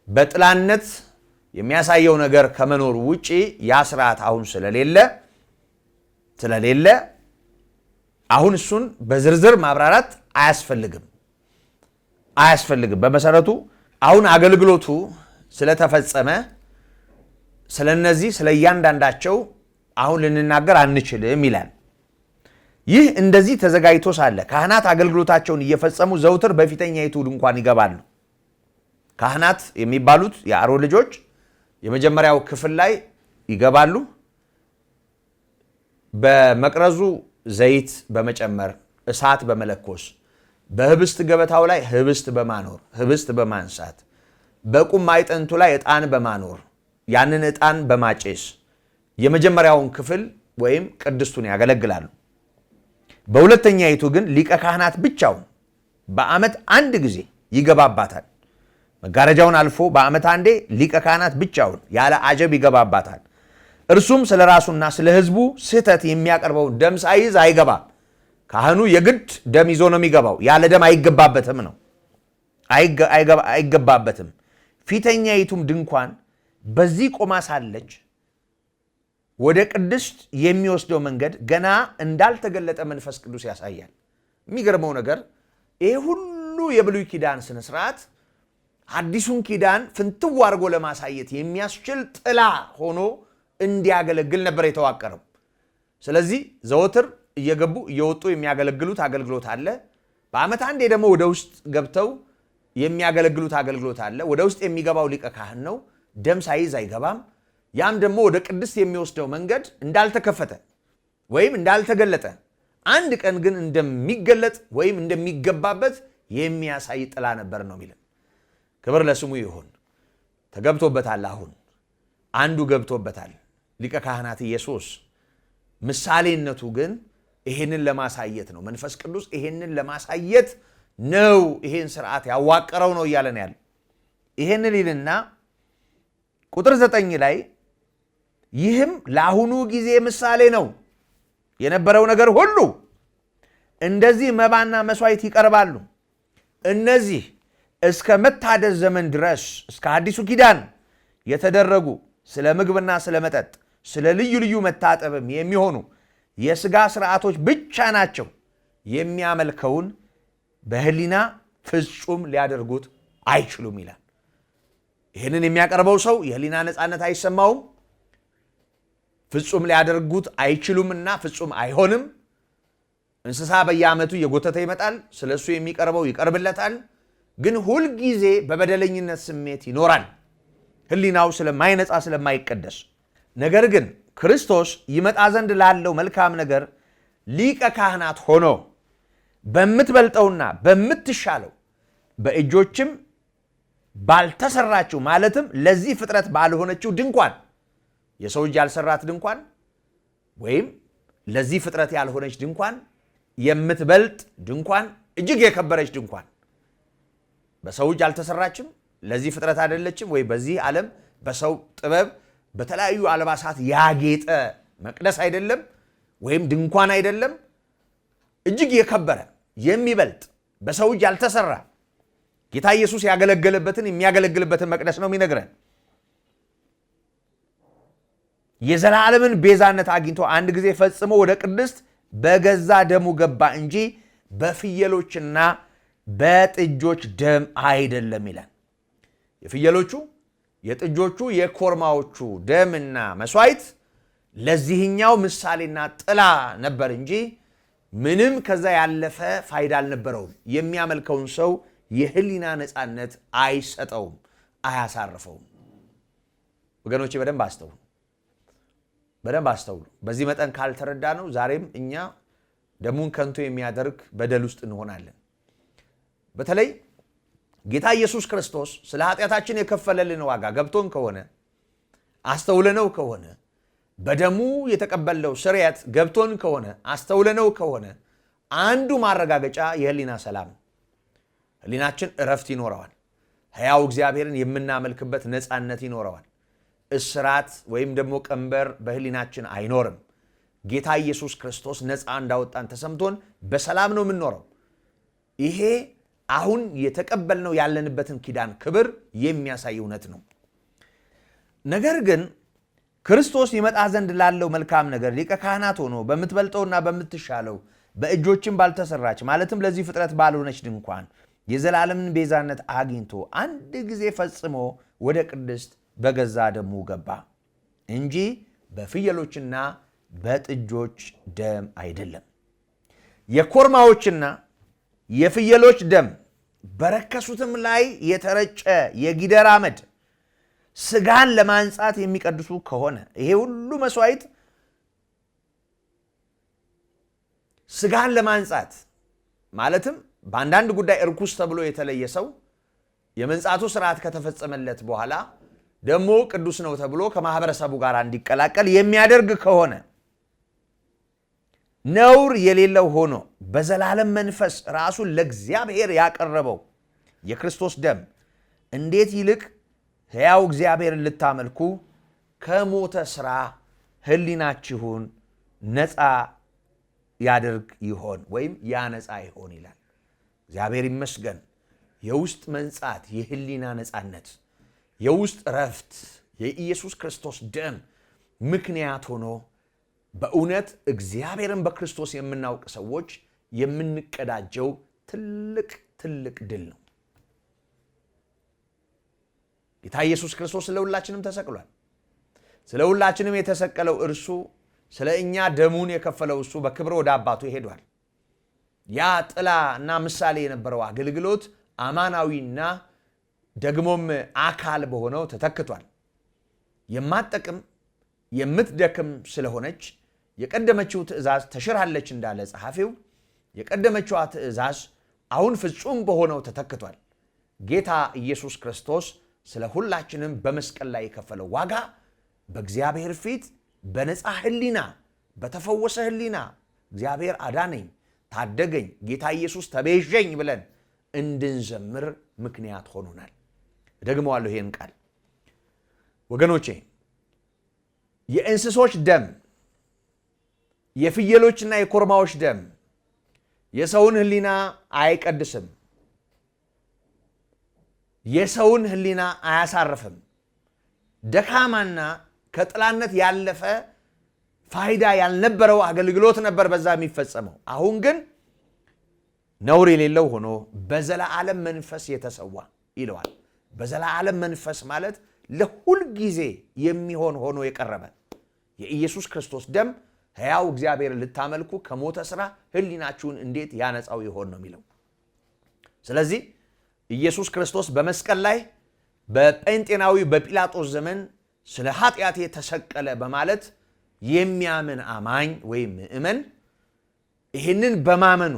በጥላነት የሚያሳየው ነገር ከመኖሩ ውጪ ያ ስርዓት አሁን ስለሌለ አሁን እሱን በዝርዝር ማብራራት አያስፈልግም። አያስፈልግም። በመሰረቱ አሁን አገልግሎቱ ስለተፈጸመ ስለነዚህ ስለ እያንዳንዳቸው አሁን ልንናገር አንችልም ይላል። ይህ እንደዚህ ተዘጋጅቶ ሳለ ካህናት አገልግሎታቸውን እየፈጸሙ ዘውትር በፊተኛይቱ ድንኳን ይገባሉ። ካህናት የሚባሉት የአሮን ልጆች የመጀመሪያው ክፍል ላይ ይገባሉ። በመቅረዙ ዘይት በመጨመር እሳት በመለኮስ በህብስት ገበታው ላይ ህብስት በማኖር ህብስት በማንሳት በቁም ማዕጠንቱ ላይ ዕጣን በማኖር ያንን ዕጣን በማጨስ የመጀመሪያውን ክፍል ወይም ቅድስቱን ያገለግላሉ። በሁለተኛይቱ ግን ሊቀ ካህናት ብቻውን በዓመት አንድ ጊዜ ይገባባታል። መጋረጃውን አልፎ በዓመት አንዴ ሊቀ ካህናት ብቻውን ያለ አጀብ ይገባባታል። እርሱም ስለ ራሱና ስለ ሕዝቡ ስህተት የሚያቀርበውን ደም ሳይዝ አይገባም። ካህኑ የግድ ደም ይዞ ነው የሚገባው። ያለ ደም አይገባበትም ነው አይገባበትም። ፊተኛይቱም ድንኳን በዚህ ቆማ ሳለች ወደ ቅድስት የሚወስደው መንገድ ገና እንዳልተገለጠ መንፈስ ቅዱስ ያሳያል። የሚገርመው ነገር ይሄ ሁሉ የብሉይ ኪዳን ስነ ስርዓት አዲሱን ኪዳን ፍንትው አድርጎ ለማሳየት የሚያስችል ጥላ ሆኖ እንዲያገለግል ነበር የተዋቀረው። ስለዚህ ዘወትር እየገቡ እየወጡ የሚያገለግሉት አገልግሎት አለ። በዓመት አንዴ ደግሞ ወደ ውስጥ ገብተው የሚያገለግሉት አገልግሎት አለ። ወደ ውስጥ የሚገባው ሊቀ ካህን ነው። ደም ሳይዝ አይገባም። ያም ደግሞ ወደ ቅድስት የሚወስደው መንገድ እንዳልተከፈተ ወይም እንዳልተገለጠ፣ አንድ ቀን ግን እንደሚገለጥ ወይም እንደሚገባበት የሚያሳይ ጥላ ነበር ነው የሚለን። ክብር ለስሙ ይሁን። ተገብቶበታል። አሁን አንዱ ገብቶበታል፣ ሊቀ ካህናት ኢየሱስ። ምሳሌነቱ ግን ይሄንን ለማሳየት ነው። መንፈስ ቅዱስ ይሄንን ለማሳየት ነው ይሄን ስርዓት ያዋቀረው ነው እያለን ያለ። ይሄንን ይልና ቁጥር 9 ላይ ይህም ለአሁኑ ጊዜ ምሳሌ ነው። የነበረው ነገር ሁሉ እንደዚህ መባና መስዋዕት ይቀርባሉ። እነዚህ እስከ መታደስ ዘመን ድረስ እስከ አዲሱ ኪዳን የተደረጉ ስለ ምግብና ስለ መጠጥ ስለ ልዩ ልዩ መታጠብም የሚሆኑ የሥጋ ስርዓቶች ብቻ ናቸው። የሚያመልከውን በሕሊና ፍጹም ሊያደርጉት አይችሉም ይላል። ይህንን የሚያቀርበው ሰው የሕሊና ነፃነት አይሰማውም። ፍጹም ሊያደርጉት አይችሉምና ፍጹም አይሆንም። እንስሳ በየዓመቱ እየጎተተ ይመጣል። ስለ እሱ የሚቀርበው ይቀርብለታል። ግን ሁልጊዜ በበደለኝነት ስሜት ይኖራል፣ ሕሊናው ስለማይነጻ ስለማይቀደስ። ነገር ግን ክርስቶስ ይመጣ ዘንድ ላለው መልካም ነገር ሊቀ ካህናት ሆኖ በምትበልጠውና በምትሻለው በእጆችም ባልተሰራችው ማለትም ለዚህ ፍጥረት ባልሆነችው ድንኳን፣ የሰው እጅ ያልሰራት ድንኳን ወይም ለዚህ ፍጥረት ያልሆነች ድንኳን፣ የምትበልጥ ድንኳን፣ እጅግ የከበረች ድንኳን፣ በሰው እጅ አልተሰራችም፣ ለዚህ ፍጥረት አይደለችም፣ ወይ በዚህ ዓለም በሰው ጥበብ በተለያዩ አልባሳት ያጌጠ መቅደስ አይደለም፣ ወይም ድንኳን አይደለም። እጅግ የከበረ የሚበልጥ በሰው እጅ ያልተሰራ ጌታ ኢየሱስ ያገለገለበትን የሚያገለግልበትን መቅደስ ነው የሚነግረን። የዘላለምን ቤዛነት አግኝቶ አንድ ጊዜ ፈጽሞ ወደ ቅድስት በገዛ ደሙ ገባ እንጂ በፍየሎችና በጥጆች ደም አይደለም ይላል። የፍየሎቹ፣ የጥጆቹ፣ የኮርማዎቹ ደምና መስዋዕት ለዚህኛው ምሳሌና ጥላ ነበር እንጂ ምንም ከዛ ያለፈ ፋይዳ አልነበረውም። የሚያመልከውን ሰው የሕሊና ነፃነት አይሰጠውም፣ አያሳርፈውም። ወገኖቼ በደንብ አስተውሉ። በዚህ መጠን ካልተረዳ ነው ዛሬም እኛ ደሙን ከንቱ የሚያደርግ በደል ውስጥ እንሆናለን። በተለይ ጌታ ኢየሱስ ክርስቶስ ስለ ኃጢአታችን የከፈለልን ዋጋ ገብቶን ከሆነ አስተውለነው ከሆነ በደሙ የተቀበልነው ስርየት ገብቶን ከሆነ አስተውለነው ከሆነ አንዱ ማረጋገጫ የሕሊና ሰላም፣ ሕሊናችን እረፍት ይኖረዋል። ሕያው እግዚአብሔርን የምናመልክበት ነፃነት ይኖረዋል። እስራት ወይም ደግሞ ቀንበር በሕሊናችን አይኖርም። ጌታ ኢየሱስ ክርስቶስ ነፃ እንዳወጣን ተሰምቶን በሰላም ነው የምንኖረው። ይሄ አሁን የተቀበልነው ያለንበትን ኪዳን ክብር የሚያሳይ እውነት ነው። ነገር ግን ክርስቶስ ይመጣ ዘንድ ላለው መልካም ነገር ሊቀ ካህናት ሆኖ በምትበልጠውና በምትሻለው በእጆችም ባልተሰራች ማለትም ለዚህ ፍጥረት ባልሆነች ድንኳን የዘላለምን ቤዛነት አግኝቶ አንድ ጊዜ ፈጽሞ ወደ ቅድስት በገዛ ደሙ ገባ እንጂ በፍየሎችና በጥጆች ደም አይደለም። የኮርማዎችና የፍየሎች ደም በረከሱትም ላይ የተረጨ የጊደር አመድ ስጋን ለማንጻት የሚቀድሱ ከሆነ ይሄ ሁሉ መስዋዕት ስጋን ለማንጻት ማለትም በአንዳንድ ጉዳይ እርኩስ ተብሎ የተለየ ሰው የመንጻቱ ስርዓት ከተፈጸመለት በኋላ ደግሞ ቅዱስ ነው ተብሎ ከማህበረሰቡ ጋር እንዲቀላቀል የሚያደርግ ከሆነ ነውር የሌለው ሆኖ በዘላለም መንፈስ ራሱን ለእግዚአብሔር ያቀረበው የክርስቶስ ደም እንዴት ይልቅ ሕያው እግዚአብሔርን ልታመልኩ ከሞተ ሥራ ሕሊናችሁን ነፃ ያደርግ ይሆን ወይም ያነፃ ይሆን ይላል። እግዚአብሔር ይመስገን። የውስጥ መንጻት፣ የሕሊና ነፃነት፣ የውስጥ ረፍት የኢየሱስ ክርስቶስ ደም ምክንያት ሆኖ በእውነት እግዚአብሔርን በክርስቶስ የምናውቅ ሰዎች የምንቀዳጀው ትልቅ ትልቅ ድል ነው። ጌታ ኢየሱስ ክርስቶስ ስለ ሁላችንም ተሰቅሏል። ስለ ሁላችንም የተሰቀለው እርሱ፣ ስለ እኛ ደሙን የከፈለው እሱ በክብር ወደ አባቱ ይሄዷል። ያ ጥላ እና ምሳሌ የነበረው አገልግሎት አማናዊና ደግሞም አካል በሆነው ተተክቷል። የማትጠቅም የምትደክም ስለሆነች የቀደመችው ትእዛዝ ተሽራለች እንዳለ ጸሐፊው፣ የቀደመችዋ ትእዛዝ አሁን ፍጹም በሆነው ተተክቷል። ጌታ ኢየሱስ ክርስቶስ ስለ ሁላችንም በመስቀል ላይ የከፈለው ዋጋ በእግዚአብሔር ፊት በነፃ ሕሊና በተፈወሰ ሕሊና እግዚአብሔር አዳነኝ፣ ታደገኝ፣ ጌታ ኢየሱስ ተቤዠኝ ብለን እንድንዘምር ምክንያት ሆኖናል። ደግመዋለሁ ይህን ቃል ወገኖቼ። የእንስሶች ደም፣ የፍየሎችና የኮርማዎች ደም የሰውን ሕሊና አይቀድስም፣ የሰውን ሕሊና አያሳርፍም። ደካማና ከጥላነት ያለፈ ፋይዳ ያልነበረው አገልግሎት ነበር በዛ የሚፈጸመው። አሁን ግን ነውር የሌለው ሆኖ በዘላለም መንፈስ የተሰዋ ይለዋል። በዘላለም መንፈስ ማለት ለሁል ጊዜ የሚሆን ሆኖ የቀረበ የኢየሱስ ክርስቶስ ደም ሕያው እግዚአብሔር ልታመልኩ ከሞተ ሥራ ሕሊናችሁን እንዴት ያነጻው ይሆን ነው የሚለው። ስለዚህ ኢየሱስ ክርስቶስ በመስቀል ላይ በጴንጤናዊ በጲላጦስ ዘመን ስለ ኃጢአቴ ተሰቀለ በማለት የሚያምን አማኝ ወይም ምእመን ይህንን በማመኑ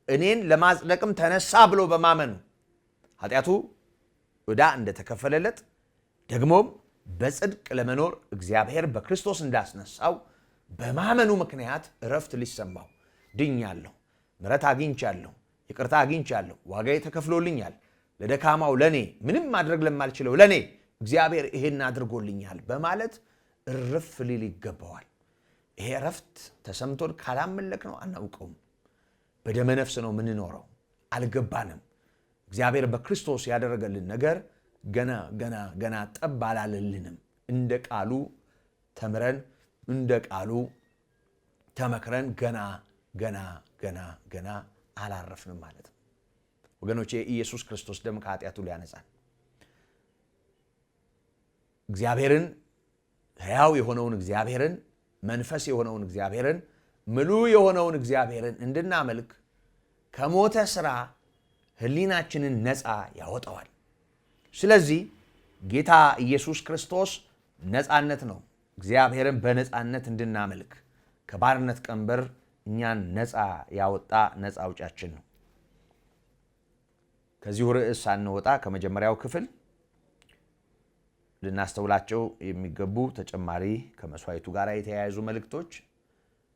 እኔን ለማጽደቅም ተነሳ ብሎ በማመኑ ኃጢአቱ ዕዳ እንደተከፈለለት ደግሞም በጽድቅ ለመኖር እግዚአብሔር በክርስቶስ እንዳስነሳው በማመኑ ምክንያት እረፍት ሊሰማው ድኛለሁ፣ ምሕረት አግኝቻለሁ፣ ይቅርታ አግኝቻለሁ፣ ዋጋዬ ተከፍሎልኛል፣ ለደካማው ለኔ ምንም ማድረግ ለማልችለው ለኔ እግዚአብሔር ይሄን አድርጎልኛል በማለት እርፍ ሊል ይገባዋል። ይሄ እረፍት ተሰምቶን ካላመለክ ነው አናውቀውም። በደመ ነፍስ ነው ምንኖረው፣ አልገባንም። እግዚአብሔር በክርስቶስ ያደረገልን ነገር ገና ገና ገና ጠብ አላለልንም። እንደ ቃሉ ተምረን እንደ ቃሉ ተመክረን ገና ገና ገና ገና አላረፍንም ማለት ነው። ወገኖቼ የኢየሱስ ክርስቶስ ደም ከኃጢአቱ ሊያነጻን እግዚአብሔርን ሕያው የሆነውን እግዚአብሔርን መንፈስ የሆነውን እግዚአብሔርን ምሉ የሆነውን እግዚአብሔርን እንድናመልክ ከሞተ ሥራ ሕሊናችንን ነፃ ያወጣዋል። ስለዚህ ጌታ ኢየሱስ ክርስቶስ ነፃነት ነው። እግዚአብሔርን በነፃነት እንድናመልክ ከባርነት ቀንበር እኛን ነፃ ያወጣ ነፃ አውጫችን ነው። ከዚሁ ርዕስ ሳንወጣ ከመጀመሪያው ክፍል ልናስተውላቸው የሚገቡ ተጨማሪ ከመስዋዕቱ ጋር የተያያዙ መልእክቶች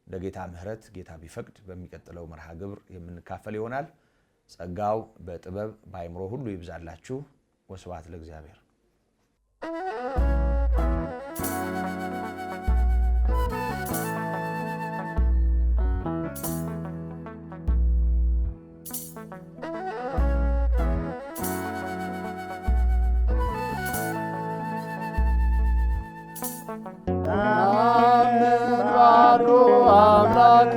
ለጌታ ምሕረት ጌታ ቢፈቅድ በሚቀጥለው መርሃ ግብር የምንካፈል ይሆናል። ጸጋው በጥበብ በአእምሮ ሁሉ ይብዛላችሁ። ወስብሐት ለእግዚአብሔር። አምላክ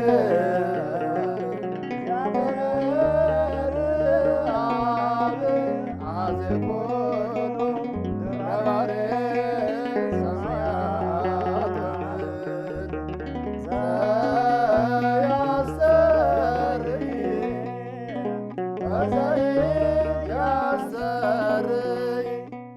ሚካኤል